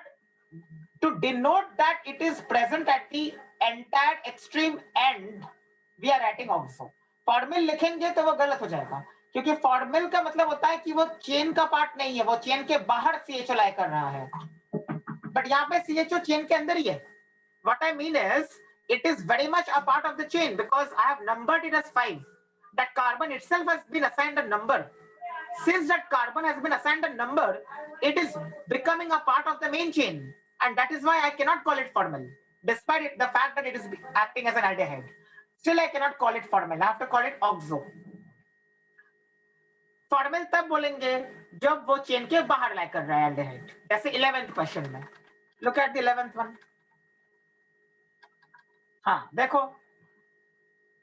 to denote that it is present at the entire extreme end, we are writing oxo. Formal लिखेंगे तो वो गलत हो जाएगा, क्योंकि फॉर्मिल का मतलब होता है कि वो चेन का पार्ट नहीं है, वो चेन के बाहर CHO लाई कर रहा है, बट यहाँ पे CHO चेन के अंदर ही है। What I mean is, it is very much a part of the chain because I have numbered it as 5. That carbon itself has been assigned a number. Since that carbon has been assigned a number, it is becoming a part of the main chain, and that is why I cannot call it formyl, despite the fact that it is acting as an aldehyde. Still, I cannot call it formyl. I have to call it oxo. Formal तब बोलेंगे जब वो chain के बाहर लाई कर रहा है aldehyde, जैसे 11th क्वेश्चन में। Look at the 11th one. हाँ देखो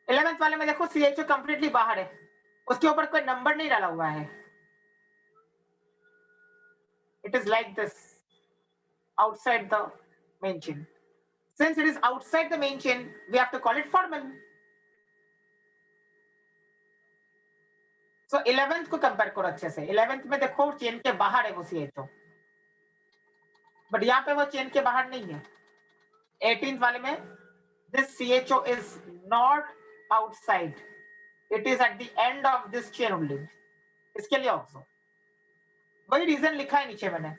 11th वाले में देखो CHO कंप्लीटली बाहर है, उसके ऊपर कोई नंबर नहीं डाला हुआ है। It is like this outside the main chain. Since it is outside the main chain, we have to call it formyl. So 11th को कंपेयर करो अच्छे से। 11th में देखो चेन के बाहर है वो CHO, बट यहाँ पे वो चेन के बाहर नहीं है। 18th वाले में this CHO is not outside, it is at the end of this chain only. इसके लिए ऑक्सो, वही रीजन लिखा है नीचे मैंने।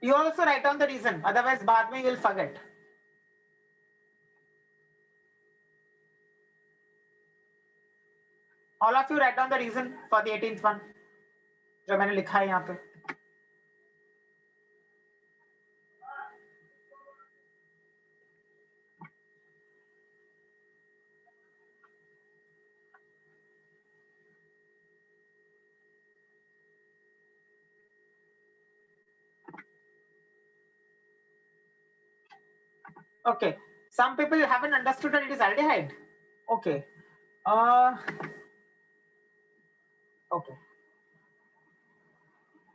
You also write down the reason, otherwise बाद में you will forget. All of you write down the reason for the 18th one, जो मैंने लिखा है यहाँ पे। Okay, some people haven't understood that it is aldehyde. Okay, okay.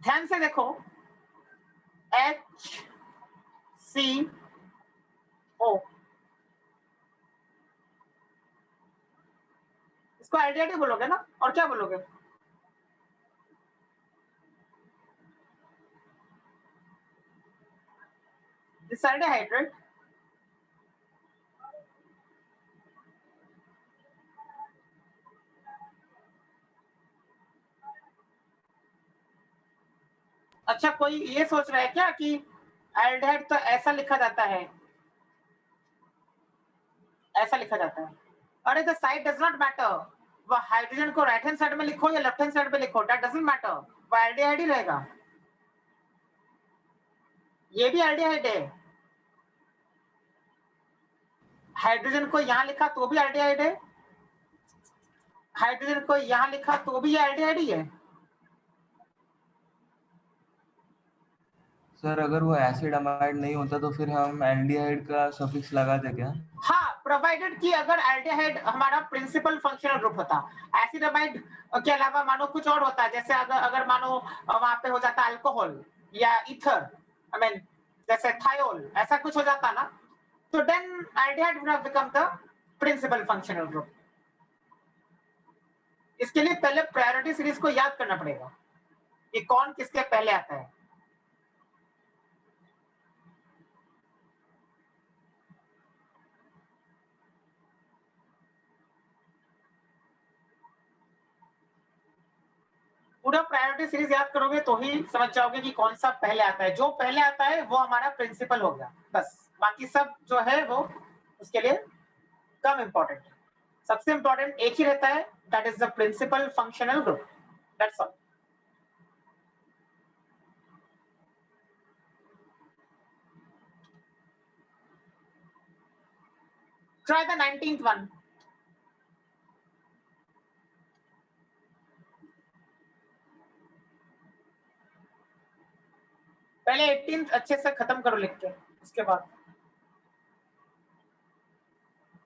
ध्यान से देखो HCO, इसको aldehyde ही बोलोगे ना, और क्या बोलोगे? This aldehyde, right? अच्छा कोई ये सोच रहा है क्या कि एल्डिहाइड तो ऐसा लिखा जाता है, ऐसा लिखा जाता है? अरे the side does not matter, वो हाइड्रोजन को राइट हैंड साइड में लिखो या लेफ्ट हैंड साइड में लिखो, दैट डजंट मैटर, वो एल्डिहाइड ही रहेगा। ये भी एल्डिहाइड है, हाइड्रोजन को यहाँ लिखा तो भी एल्डिहाइड है, हाइड्रोजन को यहाँ लिखा तो भी एल्डिहाइड ही है। सर अगर वो एसिड अमाइड नहीं होता तो फिर हम एल्डिहाइड का सफिक्स लगाते क्या? हाँ, प्रोवाइडेड कि अगर एल्डिहाइड हमारा प्रिंसिपल फंक्शनल ग्रुप होता, एसिड अमाइड के अलावा मानो कुछ और होता, जैसे अगर मानो वहां पे हो जाता अल्कोहल या ईथर, आई मीन जैसे थायोल, ऐसा कुछ हो जाता ना, तो then aldehyde would have become the principal functional group. इसके लिए पहले प्रायोरिटी सीरीज को याद करना पड़ेगा कि कौन किसके पहले आता है। पूरा प्रायोरिटी सीरीज याद करोगे तो ही समझ जाओगे कि कौन सा पहले आता है। जो पहले आता है वो हमारा प्रिंसिपल हो गया, बस। बाकी सब जो है वो उसके लिए कम इंपॉर्टेंट है। सबसे इंपॉर्टेंट एक ही रहता है, that is the principal functional group, that's all. Try the 19th one. पहले 18th अच्छे से खत्म करो लिख के, उसके बाद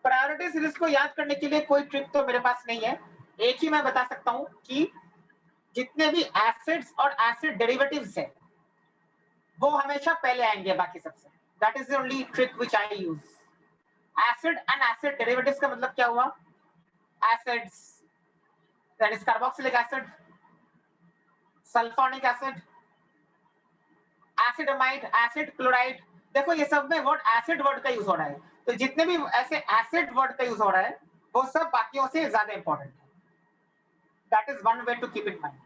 प्रायोरिटी सीरीज को याद करने के लिए कोई ट्रिक तो मेरे पास नहीं है। एक ही मैं बता सकता हूं कि जितने भी एसिड्स और एसिड डेरिवेटिव्स है वो हमेशा पहले आएंगे बाकी सबसे। That is the only trick which I use. Acid and acid derivatives का मतलब क्या हुआ? Acids, that is carboxylic acid, sulphonic acid, acid amide, acid chloride. देखो ये सब में वर्ड एसिड वर्ड का यूज हो रहा है, तो जितने भी ऐसे एसिड वर्ड का यूज हो रहा है वो सब बाकियों से ज्यादा इंपॉर्टेंट है। That is one way to keep in mind.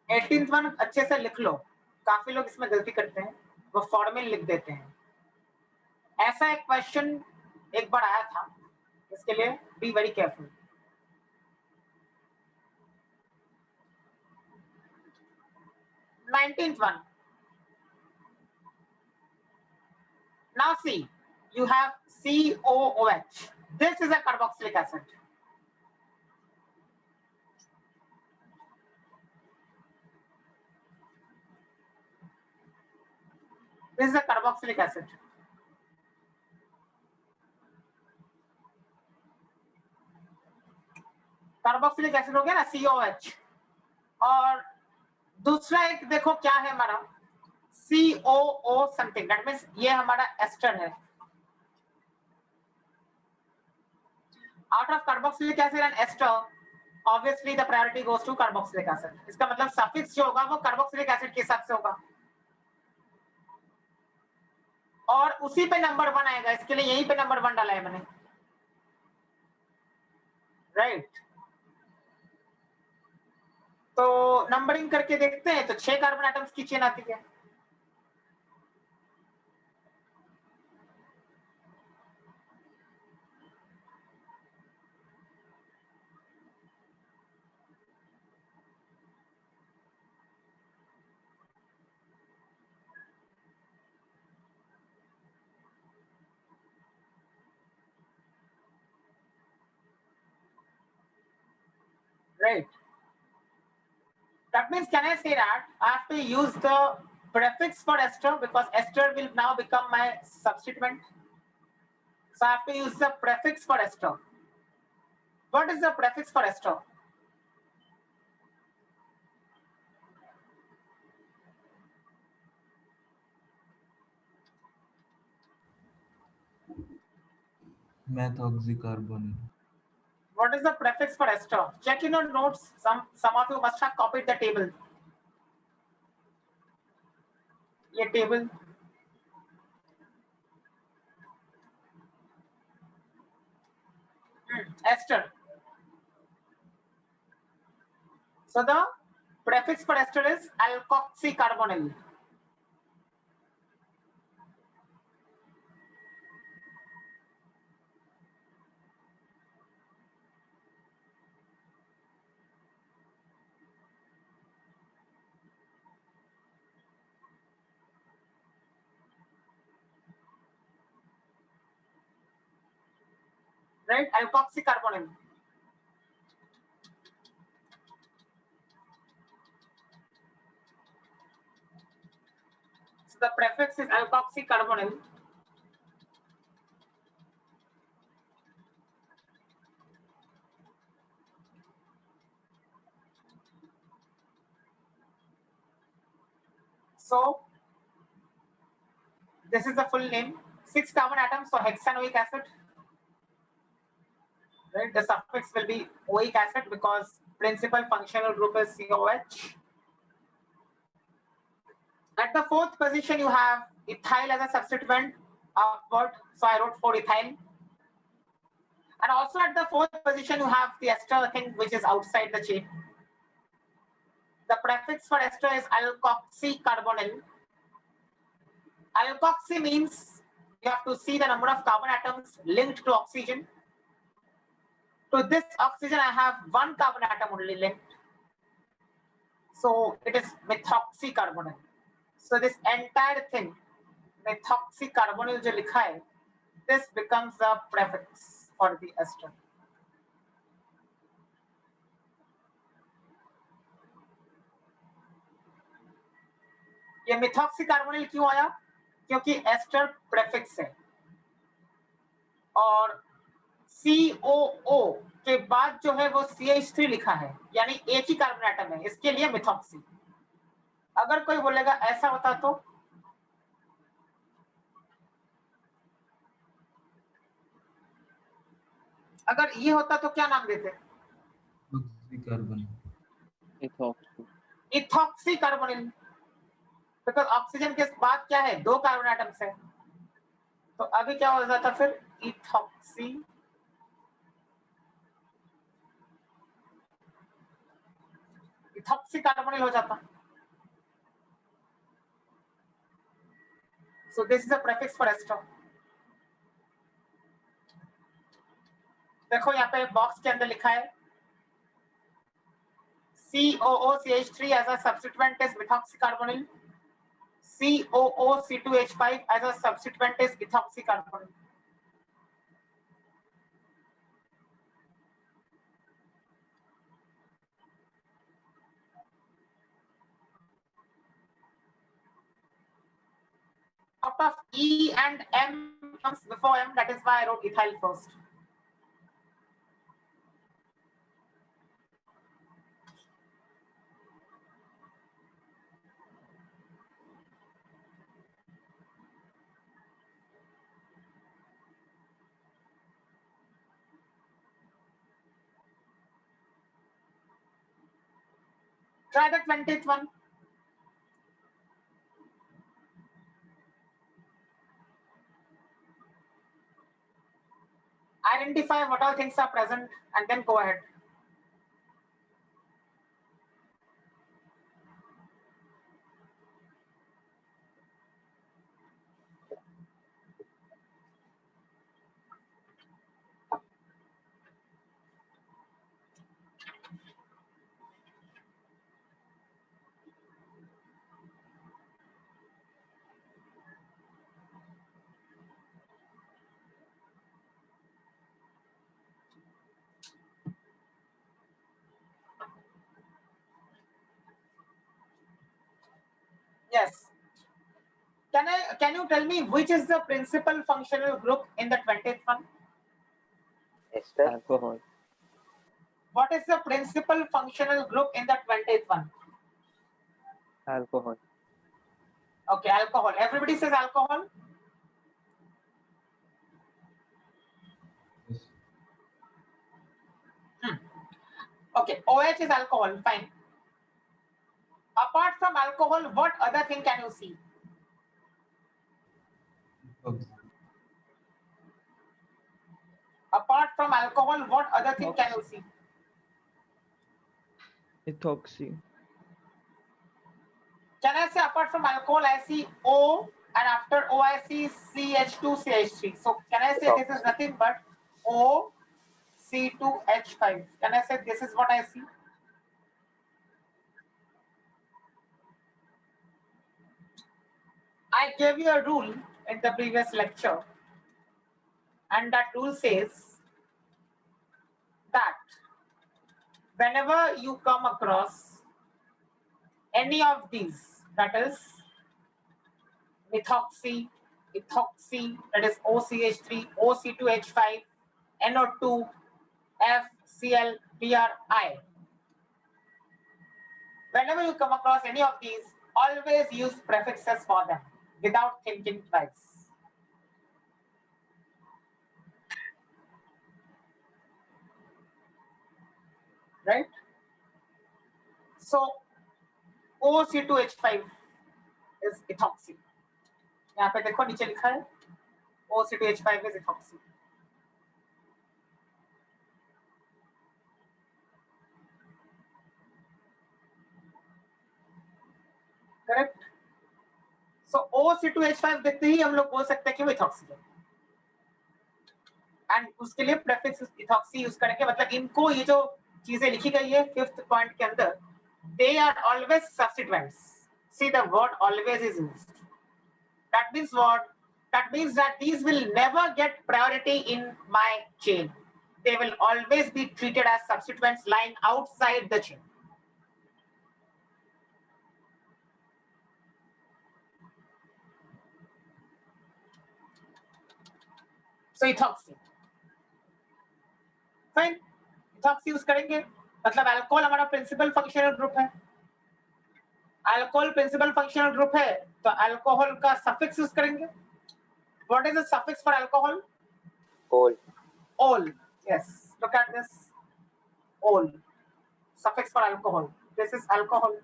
Eighteenth one अच्छे से लिख लो। काफी लोग इसमें गलती करते हैं, वो फॉर्मूले लिख देते हैं। ऐसा एक क्वेश्चन एक बार आया था, इसके लिए be very careful. Nineteenth one, now see, you have COOH. This is a carboxylic acid. This is a carboxylic acid. Carboxylic acid हो गया ना, COH। और दूसरा एक देखो क्या है हमारा, COO समथिंग, दैट मींस ये हमारा एस्टर है। Out of carboxylic acid and ester, obviously the priority goes to carboxylic acid. इसका मतलब सफिक्स जो होगा वो कार्बोक्सिलिक एसिड के हिसाब से होगा और उसी पे नंबर 1 आएगा। इसके लिए यहीं पे नंबर 1 डाला है मैंने, राइट। तो नंबरिंग करके देखते हैं तो 6 कार्बन एटम्स की चेन आती है। Right. That means, can I say that I have to use the prefix for ester because ester will now become my substituent. So I have to use the prefix for ester. What is the prefix for ester? methoxycarbonyl. What is the prefix for ester? Check in your notes. Some of you must have copied the table. ये table. Ester. So the prefix for ester is alkoxycarbonyl. Right, alkoxycarbonyl. So the prefix is alkoxycarbonyl. So This is the full name. 6 carbon atoms, so hexanoic acid. Right? The suffix will be oic acid because principal functional group is COH. At the 4th position, you have ethyl as a substituent upward. So I wrote 4-ethyl. And also at the 4th position, you have the ester thing which is outside the chain. The prefix for ester is alkoxycarbonyl. Alkoxy means you have to see the number of carbon atoms linked to oxygen. To this oxygen, I have 1 carbon atom only linked. So it is methoxycarbonyl. So this entire thing, methoxycarbonyl jo likha hai, this becomes the prefix for the ester. ये methoxycarbonyl क्यों आया? क्योंकि ester prefix है और COO के बाद जो है वो CH3 लिखा है, यानी एक ही कार्बन एटम है, इसके लिए मिथॉक्सी. अगर कोई बोलेगा ऐसा होता तो अगर ये होता तो क्या नाम देते? इथॉक्सीकार्बोनिल. बिकॉज ऑक्सीजन के बाद क्या है? 2 कार्बन एटम्स है, तो अभी क्या हो जाता फिर? इथॉक्सीकार्बोनिल हो जाता. So this is a prefix for ester. देखो यहाँ पे बॉक्स के अंदर लिखा है COOCH3 as a substituent is methoxycarbonyl. COOC2H5 as a substituent is ethoxycarbonyl. Out of E and M comes before M, that is why I wrote ethyl first. Try the 20th one. Identify what all things are present and then go ahead. Yes. Can you tell me which is the principal functional group in the 20th one? Ester. Alcohol. What is the principal functional group in the 20th one? Alcohol. Okay, alcohol. Everybody says alcohol. Okay, OH is alcohol. Fine. Apart from alcohol, what other thing can you see? Apart from alcohol, what other thing can you see? Ethoxy. Can I say apart from alcohol, I see O, and after O, I see CH2, CH3. So can I say this is nothing but O, C2H5? Can I say this is what I see? I gave you a rule in the previous lecture, and that rule says that whenever you come across any of these, that is methoxy, ethoxy, that is OCH3, OC2H5, NO2, FCl, BRI. Whenever you come across any of these, always use prefixes for them. without thinking twice. Right? So OC2H5 is ethoxy. यहाँ पे देखो नीचे लिखा है OC2H5 is ethoxy. Correct. So OC2H5 देखते ही हम लोग बोल सकते हैं कि वो इथॉक्सी है. एंड उसके लिए प्रीफिक्स इथॉक्सी यूज करेंगे. मतलब इनको ये जो चीजें लिखी गई है 5th पॉइंट के अंदर, they are always substituents. See the word always is used. That means what? That means that these will never get priority in my chain. They will always be treated as substituents lying outside the chain. So ethoxy. Fine. Ethoxy use करेंगे. मतलब alcohol हमारा principal functional group है. Alcohol principal functional group है तो alcohol का suffix use करेंगे. What is the suffix for alcohol? Ol. Ol. Yes, look at this. Ol. Suffix for alcohol. This is alcohol.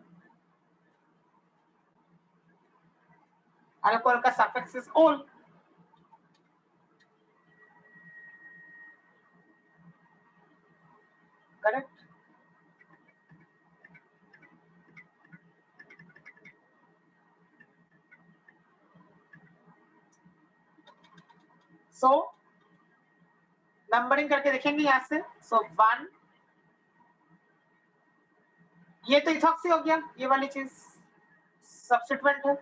Alcohol का suffix is ol. Correct? So numbering करके देखेंगे यहां से. सो 1, ये तो इथॉक्सी हो गया. ये वाली चीज सब्स्टिट्यूएंट है.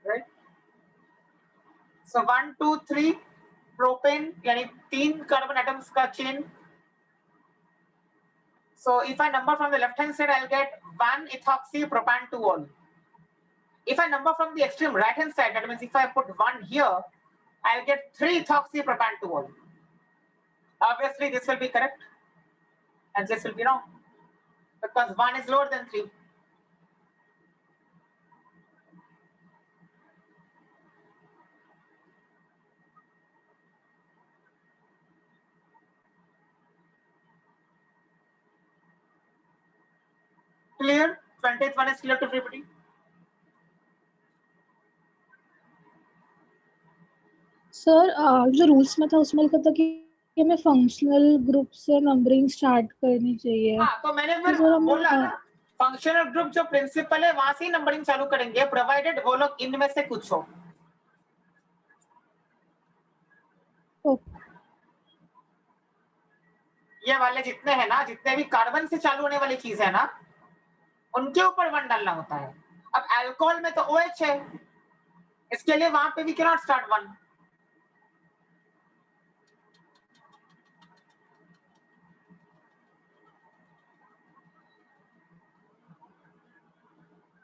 राइट. सो 1 2 3 प्रोपेन यानी 3 कार्बन एटम्स का chain. So if I number from the left hand side, I'll get 1 ethoxy propan 2 ol. If I number from the extreme right hand side, that means if I put 1 here, I'll get 3 ethoxy propan 2 ol. Obviously this will be correct and this will be wrong because 1 is lower than 3. Clear? 20th one is clear to everybody? Sir जो rules में था उसमें लिखा था कि हमें functional group से numbering start करनी चाहिए. हाँ, तो मैंने फिर सर हमें बोला ना फंक्शनल ग्रुप जो प्रिंसिपल है वहां से ही नंबरिंग चालू करेंगे प्रोवाइडेड वो लोग इनमें से कुछ हो. ये वाले जितने हैं ना, जितने भी कार्बन से चालू होने वाली चीज है ना, उनके ऊपर 1 डालना होता है. अब अल्कोहल में तो OH है, इसके लिए वहां पे भी can not start 1.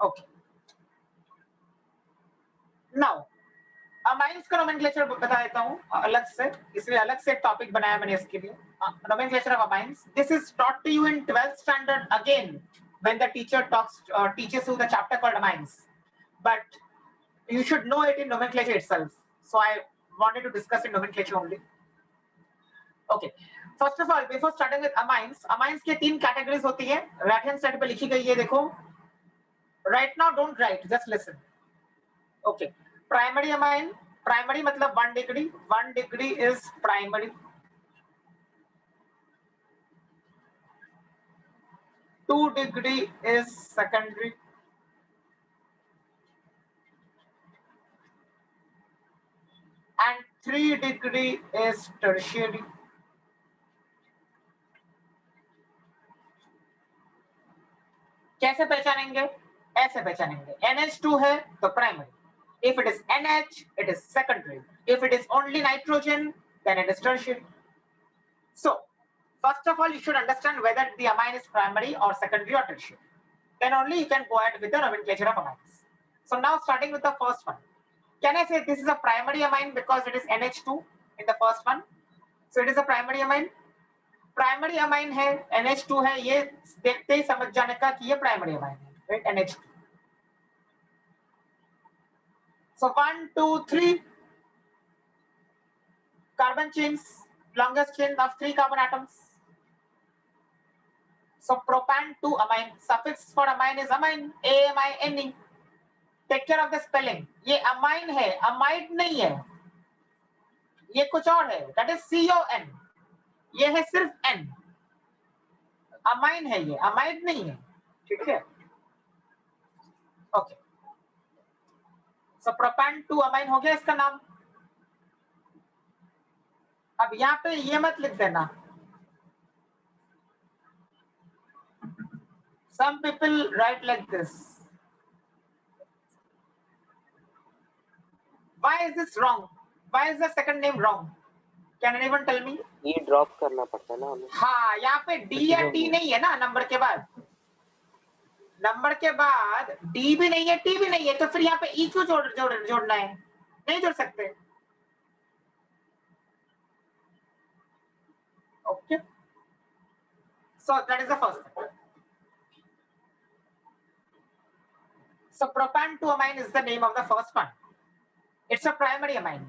Okay. Now amines का नोमेनक्लेचर बता देता हूं अलग से, इसलिए अलग से एक टॉपिक बनाया मैंने इसके लिए. Nomenclature of amines. This is taught to you in 12th standard again when the teacher teaches you the chapter called amines, but you should know it in nomenclature itself. So I wanted to discuss in nomenclature only. Okay, first of all before starting with amines के 3 categories होती है. right hand side पे लिखी गई है, देखो. right now don't write, just listen. Okay, primary amine. primary मतलब 1 degree. 1 degree is primary. 2 degree is secondary. And 3 degree is tertiary. कैसे पहचानेंगे? ऐसे पहचानेंगे. NH2 है तो primary. If it is NH, it is secondary. If it is only nitrogen, then it is tertiary. So first of all, you should understand whether the amine is primary or secondary or tertiary. Then only you can go ahead with the nomenclature of amines. So now starting with the first one. Can I say this is a primary amine because it is NH2 in the first one? So it is a primary amine. Primary amine है, NH2 है, ये देखते ही समझ जाने का कि ये primary amine है, right? NH2. So 1, 2, 3 carbon chains, longest chain of 3 carbon atoms. So propan 2 amine, suffix for amine is amine, amine. Take care of the spelling. ये amine है, amide नहीं है, ये कुछ और है. That is CON. ये है सिर्फ N. amine है ये, amide नहीं है. ठीक है? Okay. So propan 2 amine हो गया इसका नाम. अब यहाँ पे ये मत लिख देना. Some people write like this. Why is this wrong? Why is the second name wrong? Can anyone tell me? E drop करना पड़ता है ना हमें. हाँ, यहाँ पे D या T नहीं है ना नंबर के बाद. नंबर के बाद D भी नहीं है, T भी नहीं है, तो फिर यहाँ पे E क्यों जोड़ना है? नहीं जोड़ सकते. Okay. So that is the first thing. So propan 2 amine is the name of the first one. It's a primary amine.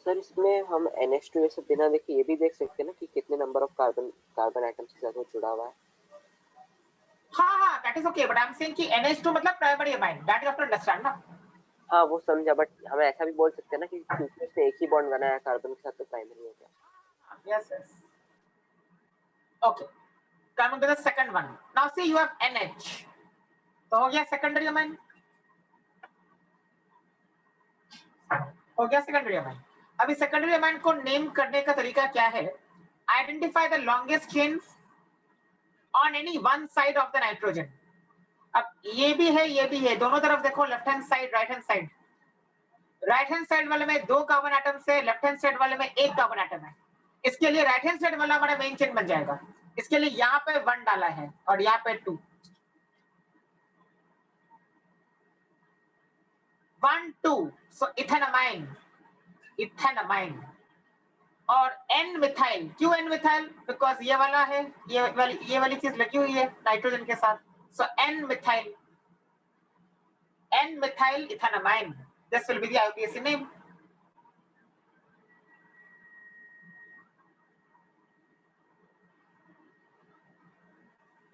Sir इसमें हम NH2 ये सब बिना देखे ये भी देख सकते हैं ना कि कितने नंबर ऑफ कार्बन एटम्स के साथ वो जुड़ा हुआ है. हाँ, that is okay. But I'm saying कि NH2 मतलब primary amine. That you have to understand ना. हाँ वो समझा, बट हम ऐसा भी बोल सकते हैं ना कि क्योंकि उसने एक ही बॉन्ड बनाया कार्बन के साथ तो प्राइमरी हो गया. Yes, yes. Okay. Coming to the second one. Now see you have NH. तो हो गया secondary amine. हो गया secondary amine. अभी secondary amine को name करने का तरीका क्या है? Identify the longest chains on any one side of the nitrogen. अब ये भी है, दोनों तरफ देखो, left hand side, right hand side. Right hand side वाले में 2 कार्बन एटम से, लेफ्ट हैंड साइड वाले में 1 कार्बन एटम है. इसके लिए राइट हैंड साइड वाला हमारा मेन चेन बन जाएगा. इसके लिए यहाँ पे 1 डाला है और यहाँ पे 2. 1, 2. So ethanamine. और N मिथाइल. क्यों N मिथाइल? बिकॉज ये वाला है, ये वाली चीज लगी हुई है नाइट्रोजन के साथ. सो N methyl ethanamine. This will be the IUPAC name.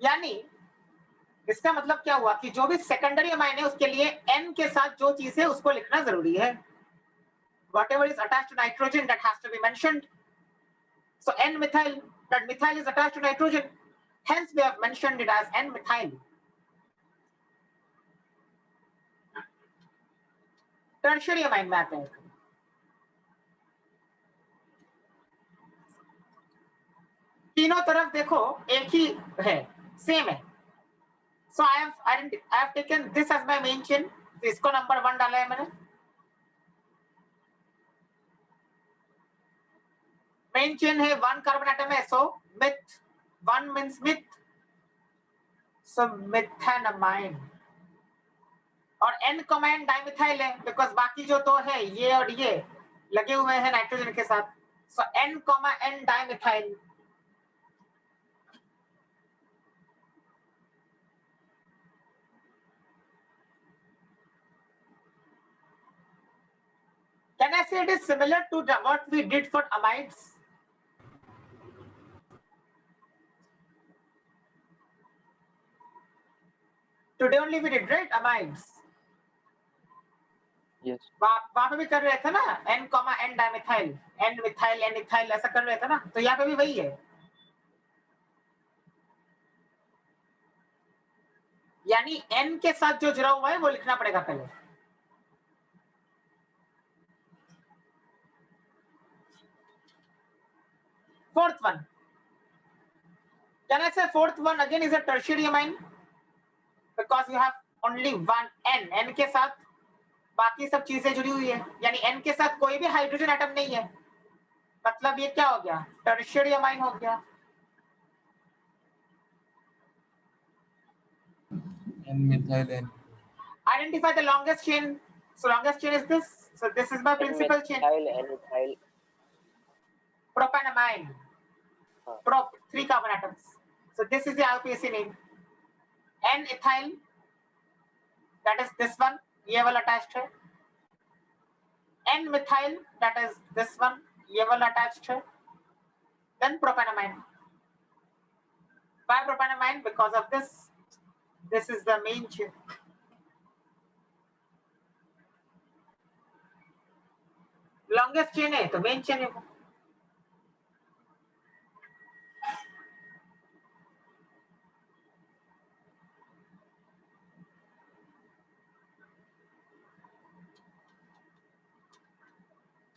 यानी इसका मतलब क्या हुआ कि जो भी सेकेंडरी अमाइन है उसके लिए N के साथ जो चीज है उसको लिखना जरूरी है. Whatever is attached to nitrogen, that has to be mentioned. So N-methyl, that methyl is attached to nitrogen. Hence, we have mentioned it as N-methyl. Tertiary amine में आते हैं. तीनों तरफ देखो एक ही है, same है. So I have taken this as my main chain. तो इसको नंबर 1 डाला है मैंने. मेन चेन है 1 कार्बन एटम है, सो मिथ 1 मींस मिथ, सो मिथेनामाइन. और N कॉमन डाइमिथाइल है बिकॉज़ बाकी जो 2 है ये और ये लगे हुए हैं नाइट्रोजन के साथ. सो N, N dimethyl. Can I say it is similar to what we did for amides? Today only we did, right? Amides. Yes. वहाँ पे भी कर रहे थे ना, N, N dimethyl, N methyl, N ethyl ऐसा कर रहे थे ना, तो यहाँ पे भी वही है. यानी N के साथ जो जुड़ा हुआ है वो लिखना पड़ेगा पहले. Fourth one. Can I say fourth one again is a tertiary amine? Because you have only one N. N के साथ बाकी सब चीजें जुड़ी हुई है. यानी N के साथ कोई भी हाइड्रोजन एटम नहीं है. मतलब ये क्या हो गया? टर्शियरी अमाइन हो गया. N-methyl N. Identify the longest chain. So longest chain is this. So this is my principal chain. N-methyl. Propanamine. Prop 3 carbon atoms. So this is the IUPAC name. N-ethyl that is this one, ये वाला attached है. N methyl, that is this one, ये वाला attached है. Then propanamine. Why propanamine? Because of this. This is the main chain. Longest chain है तो main chain है.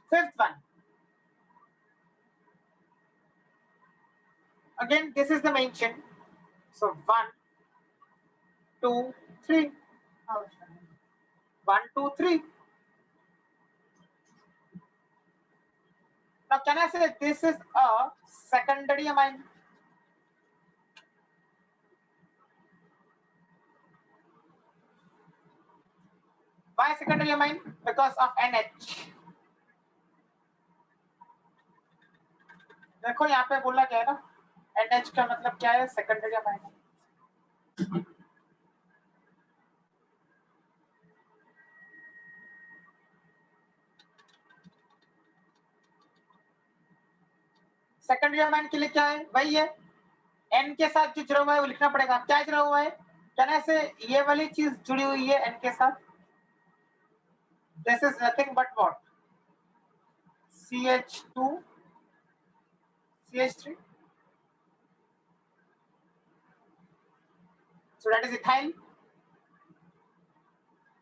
Fifth one. Again, this is the main chain. So 1, 2, 3. 1, 2, 3. Now, can I say this is a secondary amine? Why secondary amine? Because of NH. देखो यहाँ पे बोला क्या है ना, NH का मतलब क्या है? Secondary amine. सेकेंडरी अमाइन के लिए क्या है? वही है, N के साथ जो जुड़ा हुआ है वो लिखना पड़ेगा. क्या जुड़ा हुआ है? क्या ऐसे ये वाली चीज जुड़ी हुई है N के साथ. This is nothing but what? CH2 CH3. So that is ethyl.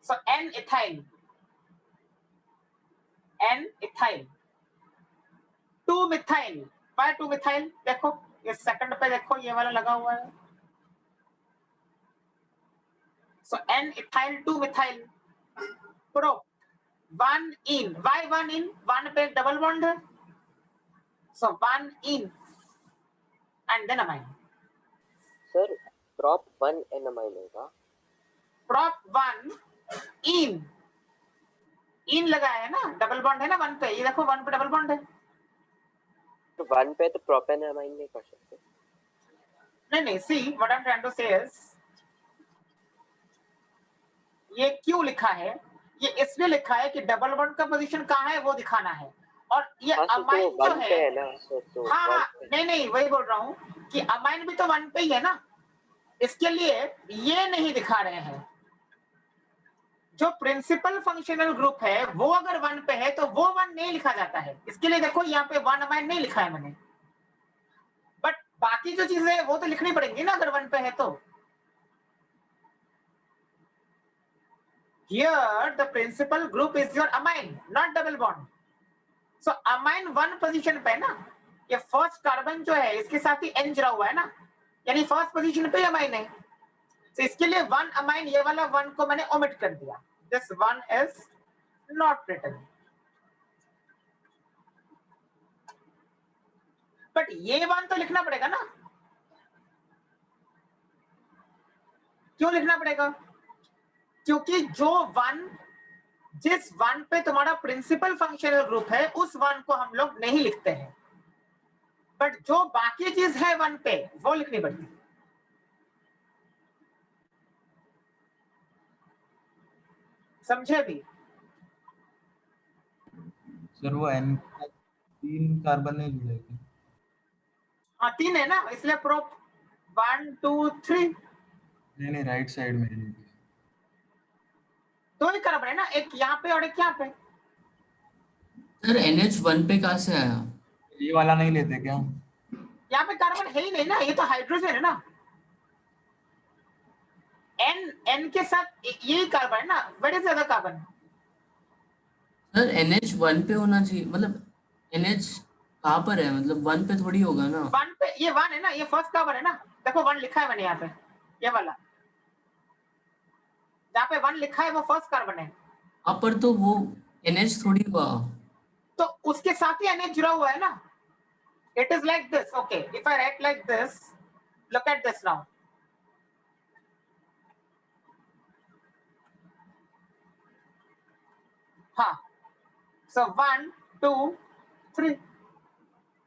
So N-ethyl. N-ethyl. 2-methyl. Why 2-methyl? देखो ये सेकंड पे देखो ये वाला लगा हुआ है. So N-ethyl 2-methyl. Pro. 1 in. Why 1 in? 1 पे डबल बॉन्ड है. So 1 in and then amine. Sir, prop 1 and amine होगा. Prop 1 in. In लगाया है ना, डबल बॉन्ड है ना 1 पे. ये देखो 1 पे डबल बॉन्ड है. तो 1 पे तो प्रोपेन अमाइन नहीं कर सकते. नहीं. See, what I'm trying to say is, ये क्यों लिखा है? ये इसलिए लिखा है कि डबल बॉन्ड का पोजीशन कहाँ है वो दिखाना है. और ये अमाइन जो है ना, तो हाँ नहीं वही बोल रहा हूँ कि अमाइन भी तो 1 पे ही है ना. इसके लिए ये नहीं दिखा रहे हैं. जो प्रिंसिपल फंक्शनल ग्रुप है वो अगर 1 पे है तो वो 1 नहीं लिखा जाता है. इसके लिए देखो यहाँ पे 1 अमाइन नहीं लिखा है मैंने, बट बाकी जो चीजें वो तो लिखनी पड़ेंगी ना अगर 1 पे है तो. Here the principal group is your amine, not double bond. So amine 1 position पे ना, ये फर्स्ट कार्बन जो है इसके साथ ही N जुड़ा हुआ है ना, यानी फर्स्ट पोजीशन पे अमाइन है. तो इसके लिए 1 अमाइन, ये वाला 1 को मैंने ओमिट कर दिया. This 1 is not written. But ये 1 तो लिखना पड़ेगा ना. क्यों लिखना पड़ेगा? क्योंकि जो 1 जिस 1 पे तुम्हारा प्रिंसिपल फंक्शनल ग्रुप है उस 1 को हम लोग नहीं लिखते हैं, बट जो बाकी चीज है 1 पे वो लिखनी पड़ती है. समझे भी? सर वो N 3 कार्बन नहीं जुड़ेगी. हाँ 3 है ना, इसलिए प्रोप 1 2 3. नहीं राइट साइड में जुड़ेगी. 2 ही कार्बन है ना, एक यहाँ पे और एक यहाँ पे. सर NH 1 पे कहाँ से आया? ये वाला नहीं लेते क्या? यहाँ पे कार्बन है ही नहीं ना, ये तो हाइड्रोजन है ना. N के साथ ये कार्बन है ना. What is the other carbon? Sir NH 1 पे होना चाहिए, मतलब NH कहाँ पर है? मतलब 1 पे थोड़ी होगा ना. 1 पे ये 1 है ना, ये फर्स्ट कार्बन है ना. देखो 1 लिखा है मैंने यहाँ पे, ये वाला जहाँ पे 1 लिखा है वो फर्स्ट कार्बन है. यहाँ पर तो वो NH थोड़ी हुआ. तो उसके साथ ही NH जुड़ा हुआ है ना. It is like this. Okay, if I write like this, look at this now. हाँ, so 1 2 3.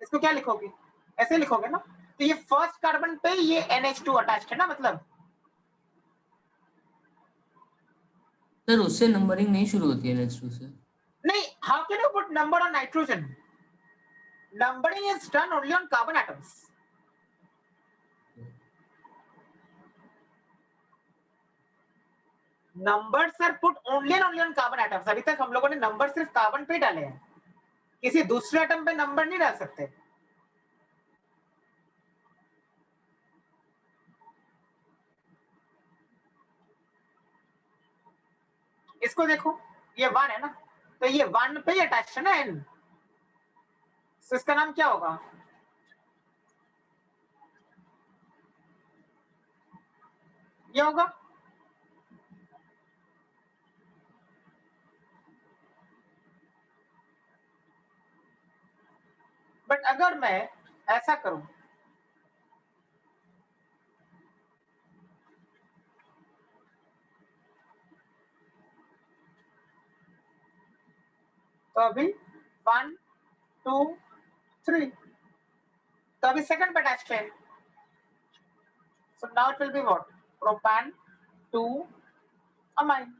इसको क्या लिखोगे? ऐसे लिखोगे ना. तो ये फर्स्ट कार्बन पे ये NH2 अटैच्ड है ना, मतलब सर उससे नंबरिंग नहीं शुरू होती है NH2 से। नहीं, how can you put number on nitrogen? Numbering is done only on carbon atoms. Numbers are put only and only on carbon atoms. अभी तक हम लोगों ने नंबर सिर्फ कार्बन पे डाले हैं, किसी दूसरे एटम पे नंबर नहीं डाल सकते। इसको देखो, ये 1 है ना, तो ये 1 पे अटैच है ना N, तो इसका नाम क्या होगा? ये होगा। बट अगर मैं ऐसा करूं, तो अभी 1 2 3, तो अभी सेकंड पे अटैच है, so now it will be what? Propan 2 amine.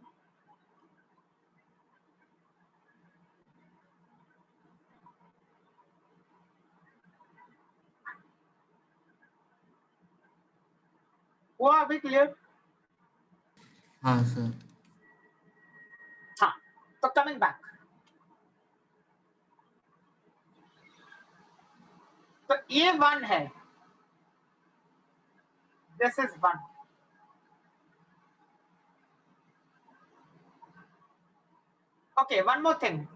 हुआ अभी क्लियर? हाँ सर। हाँ, तो कमिंग बैक, तो ये 1 है, this is 1। Okay, one more thing.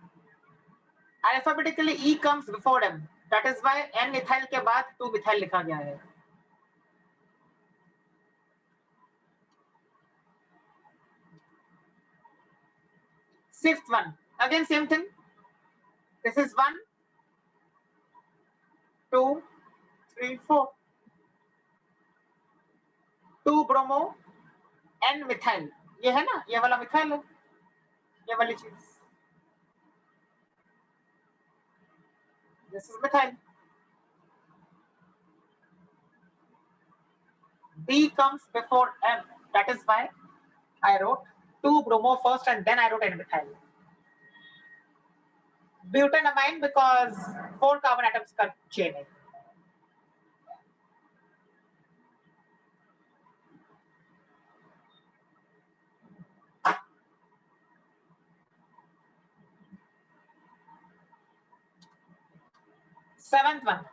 Alphabetically E comes before M. That is why N-methyl के बाद 2-methyl लिखा गया है। Sixth one, again same thing. This is 1 2 3 4, 2 bromo N-methyl, ये है ना, ये वाला मिथाइल है, ये वाली चीज, this is methyl. B comes before M. That is why I wrote 2 bromo first and then I wrote N-methyl. Butanamine because 4 carbon atoms का chain है। Seventh one.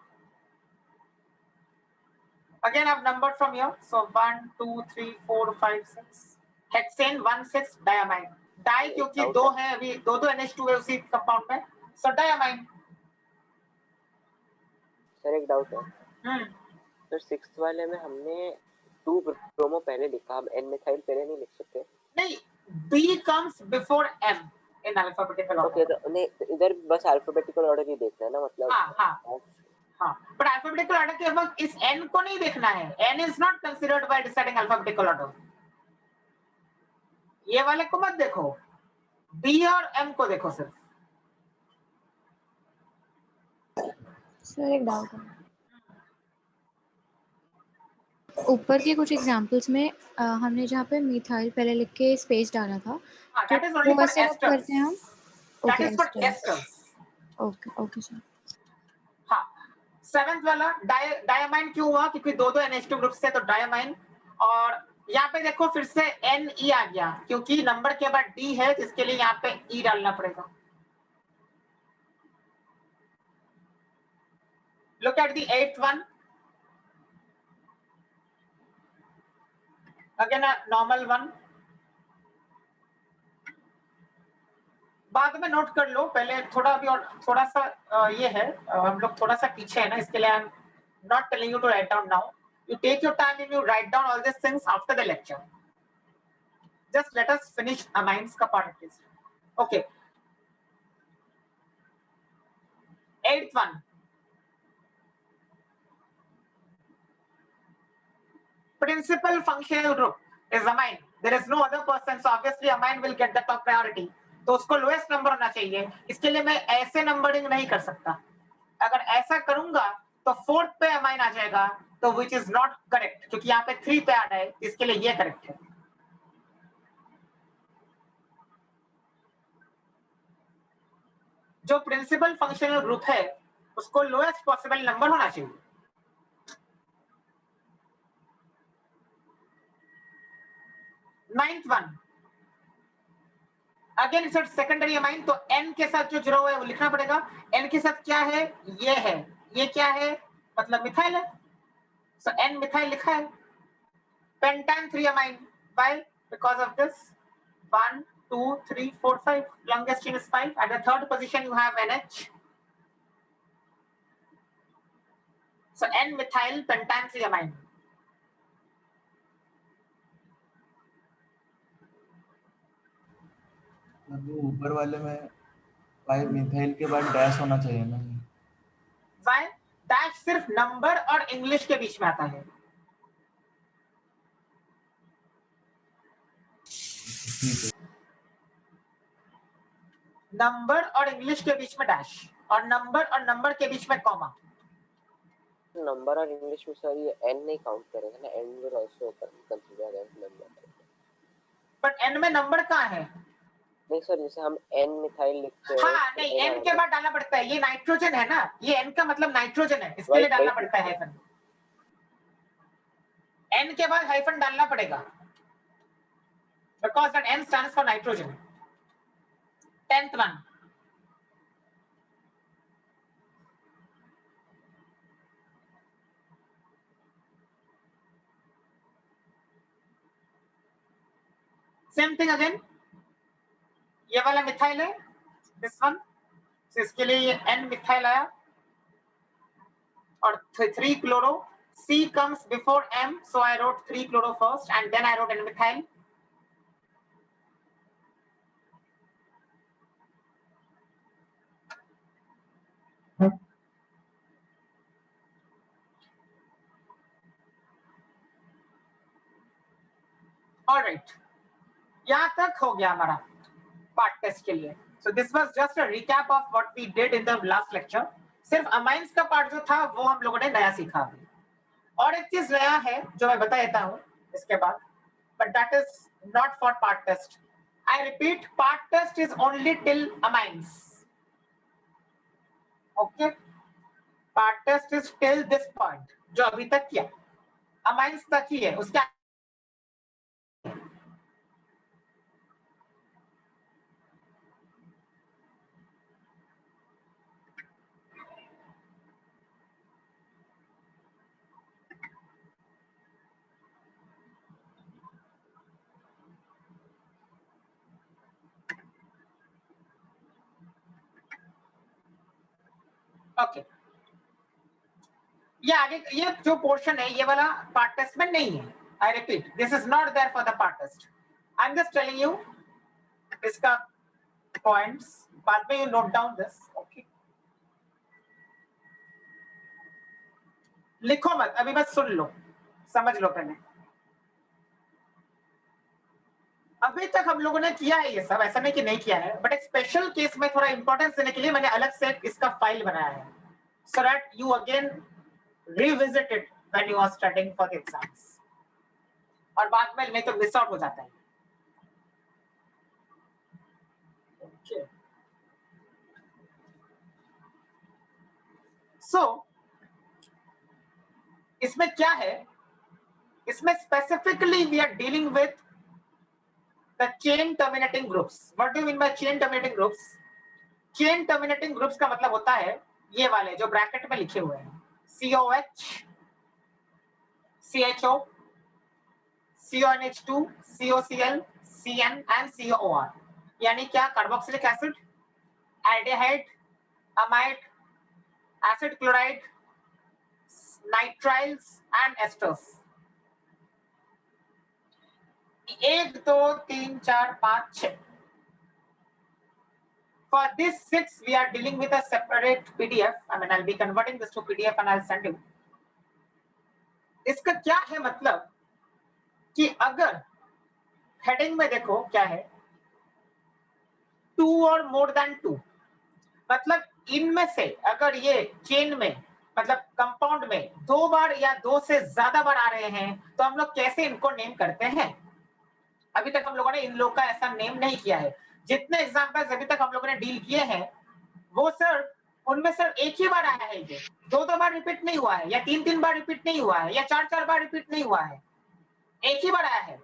Again, I've numbered from here. So 1, 2, 3, 4, 5, 6. Hexane 1, 6 diamine. Di क्योंकि 2 है, अभी 2 NH2 है उसी compound में, so diamine. Sir एक doubt है। सर 6th वाले में हमने 2 ब्रोमो पहले लिखा, हम N मिथाइल पहले नहीं लिख सकते? नहीं, B comes before M in alphabetical order. Okay, तो नहीं इधर बस अल्फाबेटिकल ऑर्डर ही देखना है ना, मतलब। हाँ, but alphabetical order के वक्त इस N को नहीं देखना है। N is not considered by deciding alphabetical order. ये वाले को मत देखो, B और M को देखो सिर्फ। सर एक डाउट है, ऊपर के कुछ एग्जांपल्स में हमने जहाँ पे मिथाइल पहले लिख के स्पेस डाला था, that is only वो for ऐसे कब esters. करते हैं हम? That okay is for esters. Okay sir. हाँ, 7th वाला डायमाइन क्यों हुआ? क्योंकि 2 NH2 ग्रुप से, तो डायमाइन। और यहाँ पे देखो फिर से Ne आ गया, क्योंकि नंबर के बाद D है, जिसके लिए यहाँ पे E डालना पड़ेगा। Look at the 8th one. Again a normal one. बाद में नोट कर लो, पहले थोड़ा भी और थोड़ा सा ये है, हम लोग थोड़ा सा पीछे है ना, इसके लिए I am not telling you to write down now. You take your time and you write down all these things after the lecture. Just let us finish amines ka part at least. Okay. 8th one. Principal functional group is amine. There is no other person, so obviously amine will get the top priority. तो उसको lowest number होना चाहिए. इसके लिए मैं ऐसे numbering नहीं कर सकता. अगर ऐसा करूंगा तो 4th पे अमाइन आ जाएगा, तो which is not correct, क्योंकि यहाँ पे 3 पे आ रहा है, इसके लिए ये करेक्ट है. जो प्रिंसिपल फंक्शनल ग्रुप है उसको लोएस्ट पॉसिबल नंबर होना चाहिए। Ninth one, again it's secondary amine, तो n के साथ जो जुड़ा हुआ है वो लिखना पड़ेगा। n के साथ क्या है, ये है, ये क्या है, मतलब मिथाइल है, सो n मिथाइल लिखा है। पेंटान 3 amine, why? Because of this 1 2 3 4 5, longest chain is 5. At the third position you have NH, so n methyl pentan 3 amine. अभी ऊपर वाले में 5 मिथाइल के बाद डैश होना चाहिए ना। Why? डैश सिर्फ नंबर और इंग्लिश के बीच में आता है। नंबर और इंग्लिश के बीच में डैश, और नंबर के बीच में कॉमा। नंबर और इंग्लिश में सर ये n नहीं काउंट करेगा ना, n will also consider as number. But n में नंबर कहाँ है? नहीं सर, जैसे हम n मिथाइल लिखते हैं, हाँ नहीं, n के बाद डालना पड़ता है, ये नाइट्रोजन है ना, ये n का मतलब नाइट्रोजन है, इसके लिए डालना पड़ता है हाइफन। n के बाद हाइफन डालना पड़ेगा, because that n stands for nitrogen. 10th one, same thing again, ये वाला मिथाइल है, दिस वन, तो इसके लिए ये n मिथाइल आया और 3 chloro, C comes before M, so I wrote 3 chloro first and then I wrote n methyl. All right, यहाँ तक हो गया हमारा पार्ट टेस्ट के लिए। So this was just a recap of what we did in the last lecture. सिर्फ amines का part जो था वो हम लोगों ने नया सीखा अभी। और एक चीज नया है जो मैं बता देता हूँ इसके बाद, but that is not for part test. I repeat, part test is only till amines. Okay? Part test is till this point, जो अभी तक किया, amines तक ही है, उसके ओके। ये आगे ये जो पोर्शन है ये वाला पार्ट टेस्ट में नहीं है। I repeat, this is not there for the part test. I am just telling you इसका पॉइंट्स, बाद में you note down this. Okay, लिखो मत, अभी बस सुन लो, समझ लो पहले। अभी तक हम लोगों ने किया है ये सब, ऐसा नहीं कि नहीं किया है, बट एक स्पेशल केस में थोड़ा इंपॉर्टेंस देने के लिए मैंने अलग से इसका फाइल बनाया है, so that you again revisit it when you are studying for the exams. और बाद में नहीं तो मिस आउट हो जाता है। Okay. So इसमें क्या है, इसमें specifically we are dealing with the chain terminating groups. What do you mean by chain terminating groups? Chain terminating groups का मतलब होता है ये वाले जो ब्रैकेट में लिखे हुए हैं, COH, CHO, CONH2, COCl, CN and COOR। यानी क्या, carboxylic acid, aldehyde, amide, acid chloride, nitriles and asters. 1 2 3 4 5 6। For this 6 we are dealing with a separate PDF. I mean I'll be converting this to PDF and I'll send you. इसका क्या है मतलब कि अगर heading में देखो क्या है, 2 और मोर देन 2, मतलब इनमें से अगर ये चेन में मतलब कंपाउंड में 2 बार या 2 से ज्यादा बार आ रहे हैं तो हम लोग कैसे इनको नेम करते हैं। अभी तक हम लोगों ने इन लोगों का ऐसा नेम नहीं किया है। जितने एग्जांपल्स अभी तक हम लोगों ने डील किए हैं वो सर उनमें सिर्फ एक ही बार आया है, ये दो बार रिपीट नहीं हुआ है, या तीन बार रिपीट नहीं हुआ है, या चार बार रिपीट नहीं हुआ है, एक ही बार आया है।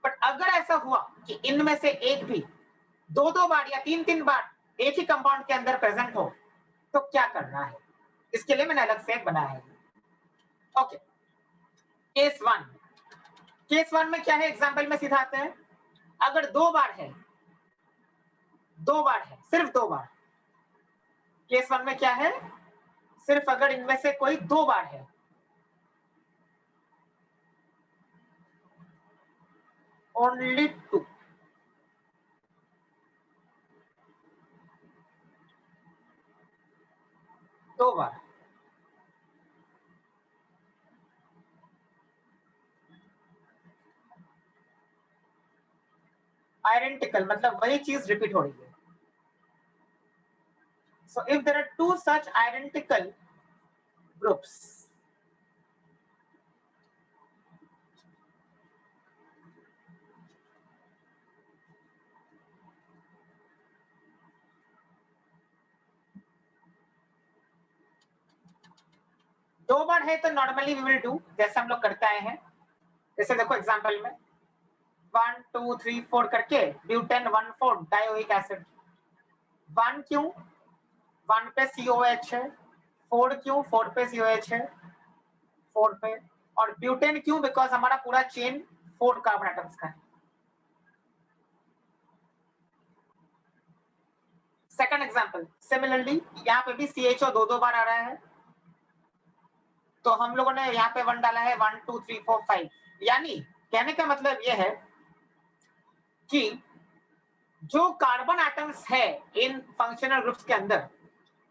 बट अगर ऐसा हुआ कि इनमें से एक भी दो बार या तीन बार एक ही कंपाउंड के अंदर प्रेजेंट हो, तो क्या करना है, इसके लिए मैंने अलग से एक बनाया है। ओके, केस वन में क्या है, एग्जाम्पल में सीधा आते हैं। अगर दो बार है, सिर्फ दो बार, केस वन में क्या है, सिर्फ अगर इनमें से कोई दो बार है, ओनली टू, दो बार, आइडेंटिकल मतलब वही चीज रिपीट हो रही है। So if there are two such identical groups, दो बार है तो नॉर्मली वी विल डू जैसे हम लोग करते आए हैं। जैसे देखो एग्जांपल में 1 2 3 4 करके ब्यूटेन 1,4 डायोइक एसिड। 1 क्यों, 1 पे COH है, 4 क्यों, 4 पे COH है, 4 पे, और ब्यूटेन क्यों, बिकॉज हमारा पूरा चेन 4 कार्बन एटम्स का है। सेकंड एग्जांपल, सिमिलरली यहाँ पे भी CHO दो बार आ रहा है, तो हम लोगों ने यहाँ पे 1 डाला है, 1 2 3 4 5। यानी कहने का मतलब ये है कि जो कार्बन एटम्स है इन फंक्शनल ग्रुप्स के अंदर,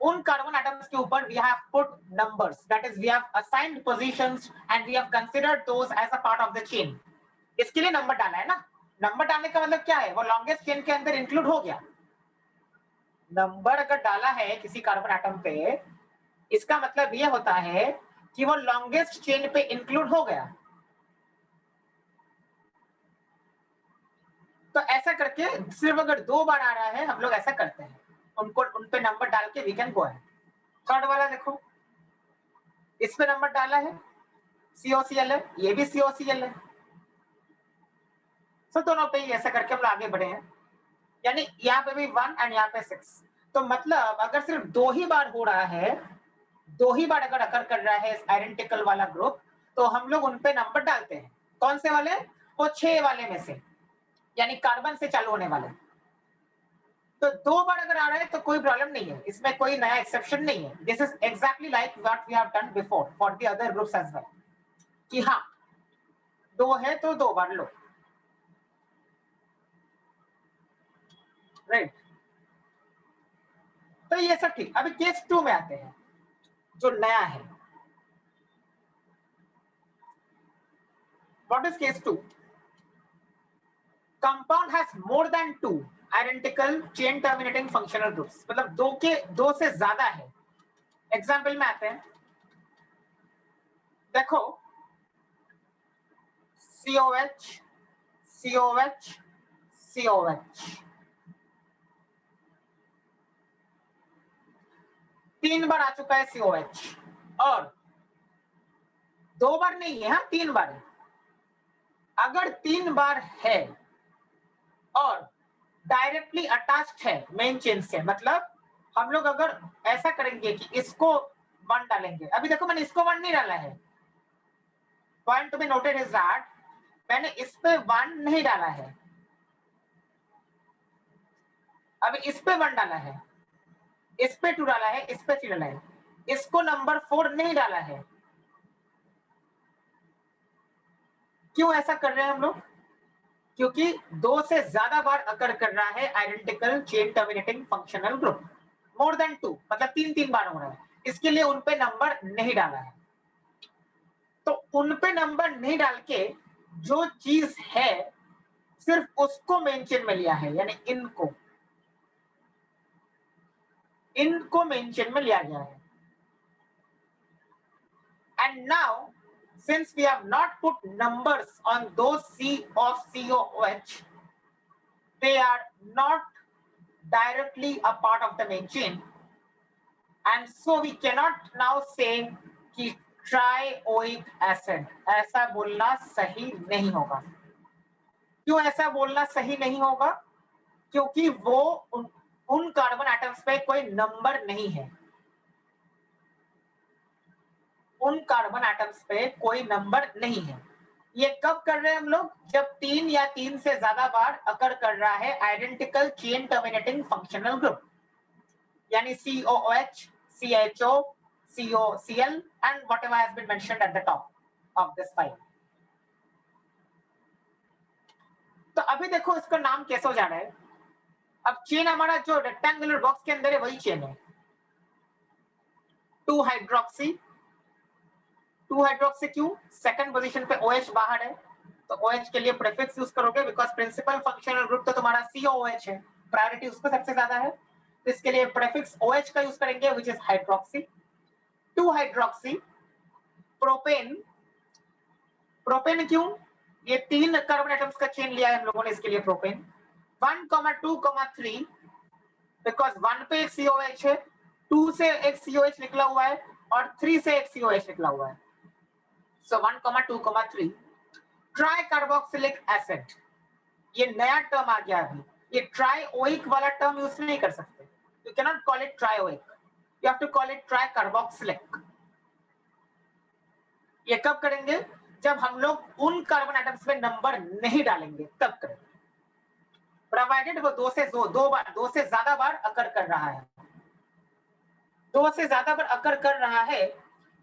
उन कार्बन एटम्स के ऊपर we have put numbers, that is we have assigned positions and we have considered those as a part of the chain. इसके लिए नंबर डाला है ना। नंबर डालने का मतलब क्या है, वो लॉन्गेस्ट चेन के अंदर इंक्लूड हो गया। नंबर अगर डाला है किसी कार्बन एटम पे, इसका मतलब ये होता है कि वो लॉन्गेस्ट चेन पे इंक्लूड हो गया। तो ऐसा करके सिर्फ अगर दो बार आ रहा है, हम लोग ऐसा करते हैं, उनको उन पे नंबर डाल के वी कैन गो है। थर्ड वाला देखो, इस पे नंबर डाला है, COCl है, ये भी COCl है। तो दोनों पे ही ऐसा करके हम लोग आगे बढ़े हैं। यानी यहाँ पे भी 1 एंड यहाँ पे 6। तो मतलब अगर सिर्फ दो ही बार हो रहा है, दो ही बार अगर अकर कर रहा है इस आइडेंटिकल वाला ग्रुप, तो हम लोग उन पे नंबर डालते हैं। कौन से वाले, वो 6 वाले में से, यानी कार्बन से चालू होने वाले। तो दो बार अगर आ रहा है तो कोई प्रॉब्लम नहीं है, इसमें कोई नया एक्सेप्शन नहीं है। This is exactly like what we have done before for the other groups as well, कि हाँ दो है तो दो बार लो, राइट। तो ये सब ठीक। अभी केस 2 में आते हैं जो नया है। What is case 2? Compound has more than 2 identical chain terminating functional groups, मतलब दो से ज्यादा है। एग्जाम्पल में आते हैं, देखो COH COH COH, 3 बार आ चुका है COH, और 2 बार नहीं है, हाँ 3 बार है। अगर 3 बार है और डायरेक्टली अटैच्ड है मेन चेन से, मतलब हम लोग अगर ऐसा करेंगे कि इसको 1 डालेंगे, अभी देखो मैंने इसको 1 नहीं डाला है। Point to be noted is that मैंने इस पे 1 नहीं डाला है, अभी इस पे 1 डाला है, इस पे 2 डाला है, इस पे 3 डाला है, इसको नंबर 4 नहीं डाला है। क्यों ऐसा कर रहे हैं हम लोग? क्योंकि 2 से ज्यादा बार अकर कर रहा है identical chain terminating functional group, more than 2, मतलब 3 बार हो रहा है, इसके लिए उन पे नंबर नहीं डाला है। तो उन पे नंबर नहीं डाल के जो चीज है सिर्फ उसको मेन चेन में लिया है, यानी इनको मेन चेन में लिया गया है। And now, since we have not put numbers on those C of COH, they are not directly a part of the main chain, and so we cannot now say कि ट्राइओइक acid, ऐसा बोलना सही नहीं होगा। क्यों ऐसा बोलना सही नहीं होगा? क्योंकि वो उन कार्बन एटम्स पे कोई नंबर नहीं है, उन कार्बन एटम्स पे कोई नंबर नहीं है। ये कब कर रहे हैं हम लोग? जब 3 या 3 से ज्यादा बार अकर कर रहा है identical chain terminating functional group, यानी COOH, CHO, COCl and whatever has been mentioned at the top of this file. तो अभी देखो इसका नाम कैसे हो जा रहा है। अब चेन हमारा जो रेक्टेंगुलर बॉक्स के अंदर है वही चेन है, 2 हाइड्रोक्सी। 2 हाइड्रोक्सी क्यों? सेकंड पोजीशन पे OH बाहर है, तो OH के लिए प्रीफिक्स यूज करोगे बिकॉज प्रिंसिपल फंक्शनल ग्रुप तो तुम्हारा COOH है, प्रायोरिटी उसको सबसे ज्यादा है, तो इसके लिए प्रीफिक्स OH का यूज करेंगे which is hydroxy. 2 hydroxy propane. Propane क्यों? ये 3 कार्बन एटम्स का चेन लिया है हम लोगों ने, इसके लिए प्रोपेन। 1, 2, 3 बिकॉज 1 पे एक COH है, 2 से एक COH निकला हुआ है और 3 से एक COH निकला हुआ है, सो 1, 2, 3 ट्राई कार्बोक्सिलिक एसिड। ये नया टर्म आ गया अभी, ये ट्राइओइक वाला टर्म यूज नहीं कर सकते, you can not call it trioic, you have to call it tricarboxylic. ये कब करेंगे? जब हम लोग उन कार्बन एटम्स में नंबर नहीं डालेंगे तब करेंगे, प्रोवाइडेड वो 2 से ज्यादा बार अकर कर रहा है। 2 से ज्यादा बार अकर कर रहा है,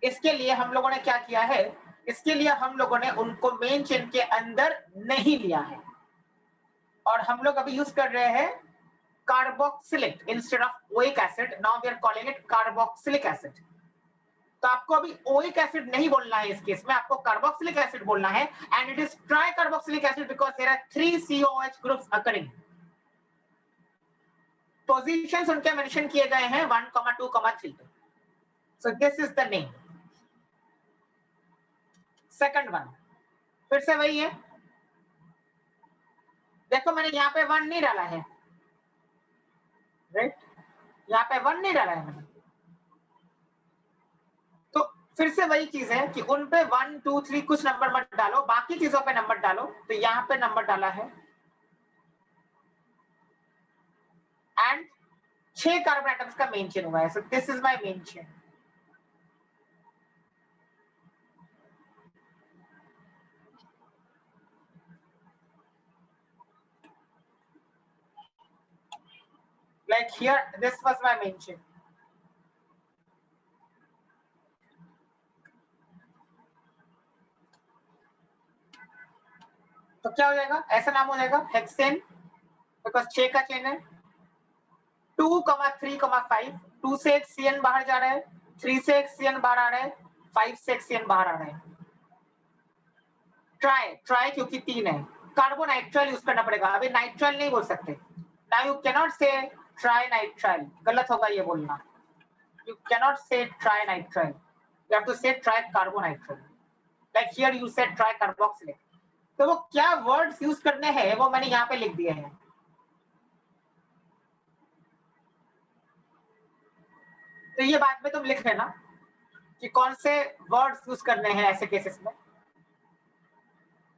इसके लिए हम लोगों ने क्या किया है? इसके लिए हम लोगों ने उनको मेन चेन के अंदर नहीं लिया है और हम लोग अभी यूज कर रहे हैं carboxylic instead of oic acid. Now we are calling it carboxylic acid. तो आपको अभी ओइक एसिड नहीं बोलना है, इस केस में आपको कार्बोक्सिलिक एसिड बोलना है, and it is tri carboxylic acid because there are 3 COOH groups occurring. Positions उनके मेंशन किए गए हैं 1, 2, 3 पे, so this is the name. Second one फिर से वही है, देखो मैंने यहाँ पे 1 नहीं डाला है, राइट, यहाँ पे 1 नहीं डाला है मैंने, तो फिर से वही चीज है कि उन पे 1, 2, 3 कुछ नंबर मत डालो, बाकी चीजों पे नंबर डालो। तो यहाँ पे नंबर डाला है एंड 6 कार्बन एटम्स का मेन चेन हुआ है, सो this is my main chain. Like here, this was my main chain. तो क्या हो जाएगा? ऐसा नाम हो जाएगा हेक्सेन, बिकॉज 6 का चेन है। 2, 3, 5, 2 से एक CN बाहर जा रहा है, 3 से एक CN बाहर आ रहा है, 5 से एक CN बाहर आ रहा है। ट्राई क्योंकि 3 है, कार्बोनाइट्राइल यूज करना पड़ेगा, अभी नाइट्राइल नहीं बोल सकते। नाउ यू कैन नॉट से ट्राई नाइट्राइल, गलत होगा ये बोलना। You cannot say trinitrile. You have to say tricarbonitrile. Like here you said tricarboxylate. तो वो क्या वर्ड्स यूज करने हैं वो मैंने यहाँ पे लिख दिए हैं। तो ये बाद में तुम लिख लेना कि कौन से वर्ड्स यूज करने हैं ऐसे केसेस में।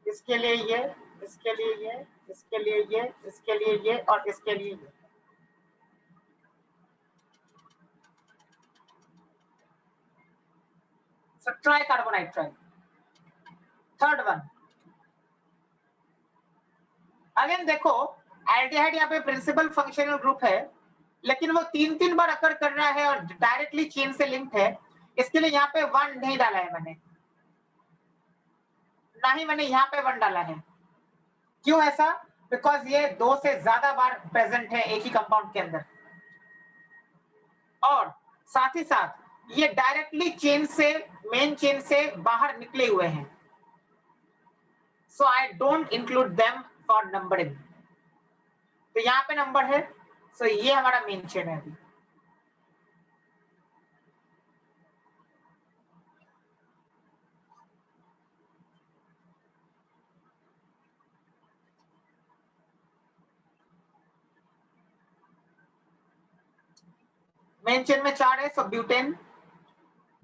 इसके लिए ये, इसके लिए ये, इसके लिए ये, इसके लिए ये और इसके लिए ये। So tricarbonitrile. Third one, again देखो एल्डिहाइड यहाँ पे प्रिंसिपल फंक्शनल ग्रुप है, लेकिन वो 3 बार अकर कर रहा है और डायरेक्टली चेन से लिंक्ड है, इसके लिए यहाँ पे 1 नहीं डाला है मैंने, ना ही मैंने यहाँ पे 1 डाला है। क्यों ऐसा? बिकॉज ये 2 से ज्यादा बार प्रेजेंट है एक ही कंपाउंड के अंदर, और साथ ही साथ ये डायरेक्टली चेन से, मेन चेन से बाहर निकले हुए हैं, so I don't include them for numbering. तो यहाँ पे नंबर है, सो ये हमारा मेन चेन है अभी। मेन चेन में 4 है, सो ब्यूटेन।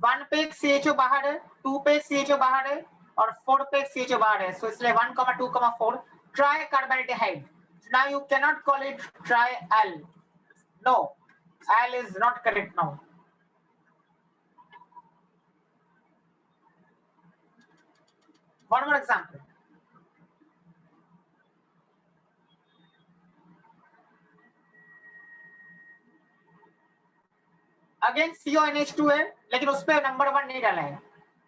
1 पे एक CHO बाहर है, 2 पे एक CHO बाहर है और 4 पे एक CHO बाहर है, सो इसलिए 1, 2, 4 try कार्बोनाइल्डिहाइड। Now you cannot call it tri-al. No, al is not correct now. One more example. Again CONH2 है, लेकिन उस पे नंबर 1 नहीं डाला है।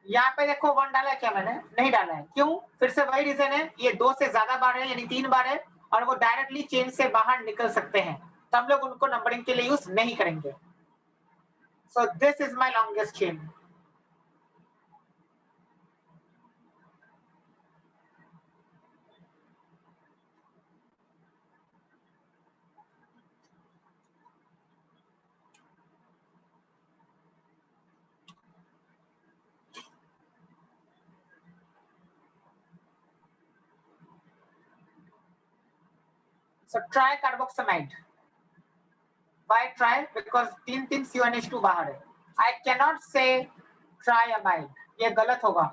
यहाँ पे देखो 1 डाला है क्या मैंने? नहीं डाला है। क्यों? फिर से वही रीजन है, ये 2 से ज्यादा बार है, यानी 3 बार है और वो डायरेक्टली चेन से बाहर निकल सकते हैं, तो हम लोग उनको नंबरिंग के लिए यूज नहीं करेंगे। So this is my longest chain. So try carboxamide. Why try? Because 3 CONH2 बाहर है। I cannot say triamide. ये गलत होगा।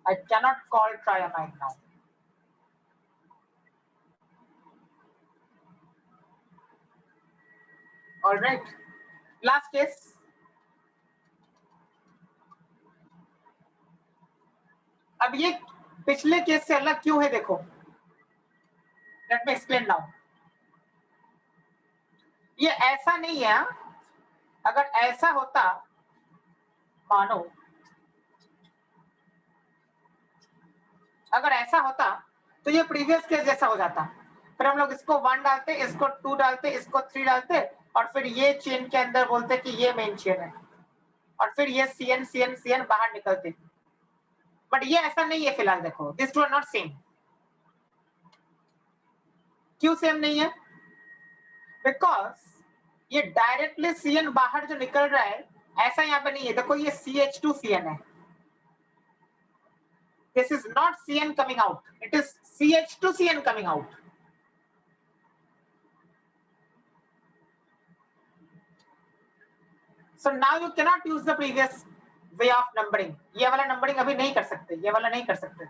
I cannot call triamide now. All right. Last case. अब ये पिछले केस से अलग क्यों है देखो। Let me explain now. ये ऐसा नहीं है, अगर ऐसा होता, मानो अगर ऐसा होता तो ये प्रीवियस केस जैसा हो जाता। फिर हम लोग इसको 1 डालते, इसको 2 डालते, इसको 3 डालते और फिर ये चेन के अंदर बोलते कि ये मेन चेन है और फिर ये CN बाहर निकलते। बट ये ऐसा नहीं है फिलहाल। देखो, this two are not same. क्यों सेम नहीं है? बिकॉज ये डायरेक्टली CN बाहर जो निकल रहा है, ऐसा यहाँ पे नहीं है। देखो, ये CH2CN है। This is not CN coming out. It is CH2CN coming out. So now you cannot use the previous way of numbering. ये वाला numbering अभी नहीं कर सकते, ये वाला नहीं कर सकते।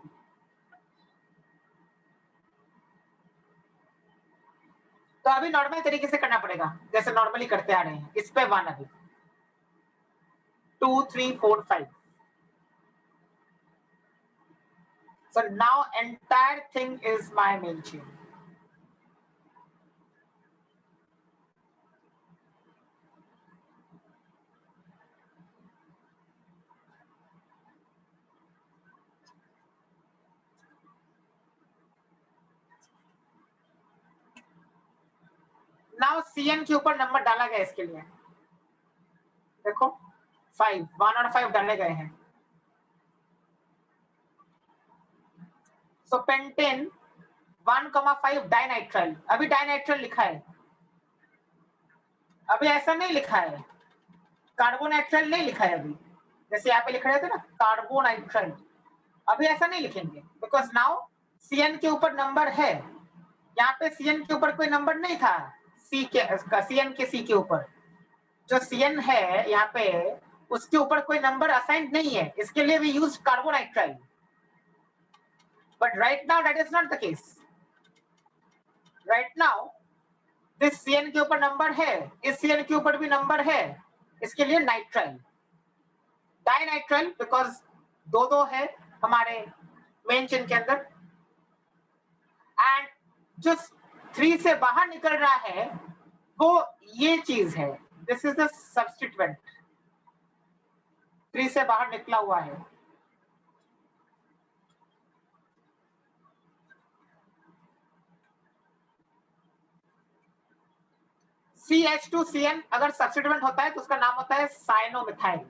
तो अभी नॉर्मल तरीके से करना पड़ेगा, जैसे नॉर्मली करते आ रहे हैं। इस पे 1 अभी 2, 3, 4, 5। So now entire thing is my main chain. Now CN के ऊपर नंबर डाला गया इसके लिए। देखो 5, 1 और 5 डाले गए हैं। So pentane 1,5 डाइनाइट्राइल। अभी डाइनाइट्राइल लिखा है, अभी ऐसा नहीं लिखा है। कार्बोनाइट्राइल नहीं लिखा है अभी, जैसे यहाँ पे लिख रहे थे ना कार्बोनाइट्राइल। अभी ऐसा नहीं लिखेंगे बिकॉज नाउ CN के ऊपर नंबर है। यहाँ पे CN के ऊपर कोई नंबर नहीं था। CN के C के ऊपर जो CN है यहाँ पे, उसके ऊपर कोई नंबर असाइंड नहीं है, इसके लिए we use carbonitrile. But right now that is not the case. Right now this CN के ऊपर नंबर है, इस CN के ऊपर भी नंबर है, इसके लिए नाइट्राइल। डाइनाइट्राइल बिकॉज 2 है हमारे मेन चेन के अंदर। एंड जो 3 से बाहर निकल रहा है वो ये चीज है, दिस इज द सब्स्टिट्यूएंट। 3 से बाहर निकला हुआ है। CH2CN अगर सब्स्टिट्यूएंट होता है तो उसका नाम होता है cyanomethyl.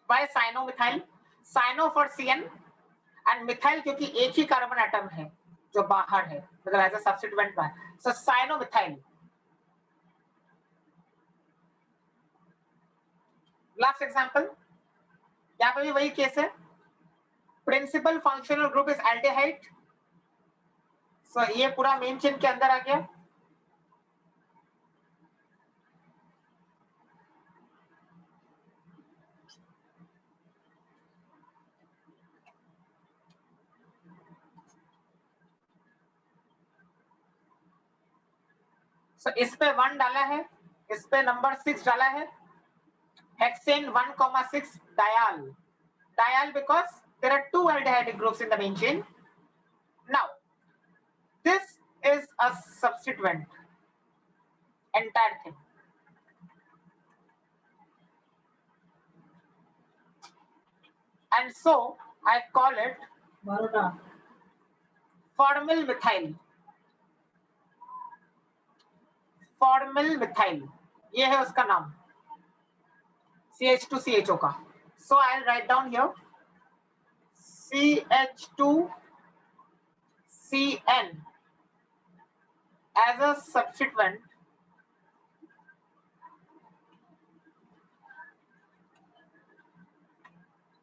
Why cyanomethyl? Cyano for CN and methyl क्योंकि एक ही कार्बन एटम है जो बाहर है, मतलब as a substituent by, so cyanomethyl. Last example, यहाँ पे भी वही केस है। Principal functional group is aldehyde. So ये पूरा मेन चेन के अंदर आ गया। So इस पे 1 डाला है, इस पे नंबर 6 डाला है. Hexane 1,6 dial. Dial because there are 2 aldehyde groups in the main chain. Now, this is a substituent. Entire thing. And so I call it formyl methyl. Formyl methyl. ये है उसका नाम. CH2CHO का. So I'll write down here CH2CN as a substituent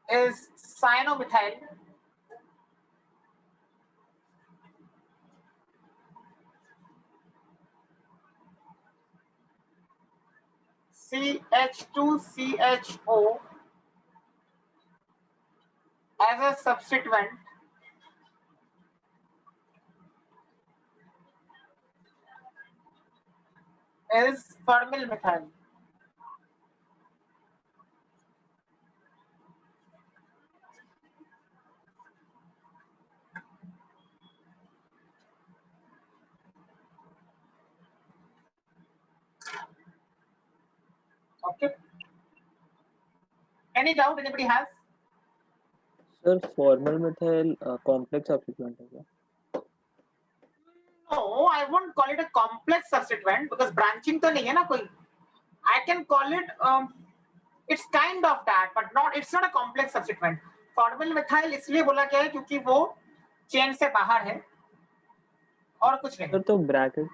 is cyanomethyl CH2CHO as a substituent is formyl methyl. Okay. Any doubt anybody has? Sir, formyl methyl complex substituent है क्या? No, I won't call it a complex substituent because branching तो नहीं है ना कोई. I can call it it's kind of that, but it's not a complex substituent. Formyl methyl इसलिए बोला गया है क्योंकि वो चेन से बाहर है और कुछ नहीं. सर तो ब्रैकेट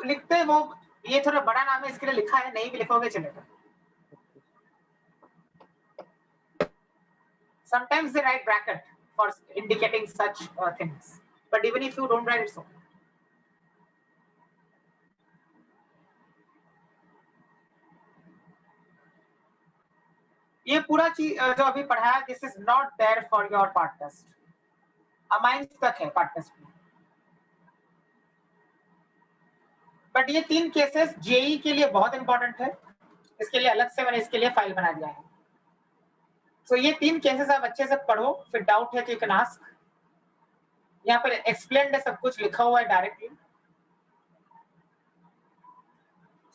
लिखते हैं वो, ये थोड़ा बड़ा नाम है इसके लिए लिखा है, नहीं भी लिखोगे चलेगा. Sometimes they write bracket for indicating such things, but even if you don't write it so. ये पूरा चीज जो अभी पढ़ा है, this is not there for your part test. Amines तक है पार्ट टेस्ट में. बट ये 3 केसेस जेई के लिए बहुत इंपॉर्टेंट है, इसके लिए अलग से मैंने इसके लिए फाइल बना दिया है. सो ये 3 केसेस आप अच्छे से पढ़ो, फिर डाउट है तो यू कैन आस्क. यहाँ पर एक्सप्लेन्ड है, सब कुछ लिखा हुआ है directly.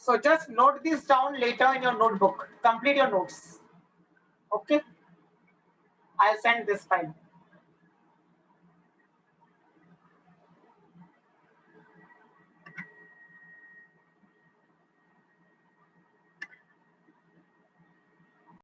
So just note this down later in your notebook. Complete your notes. Okay? I'll send this file.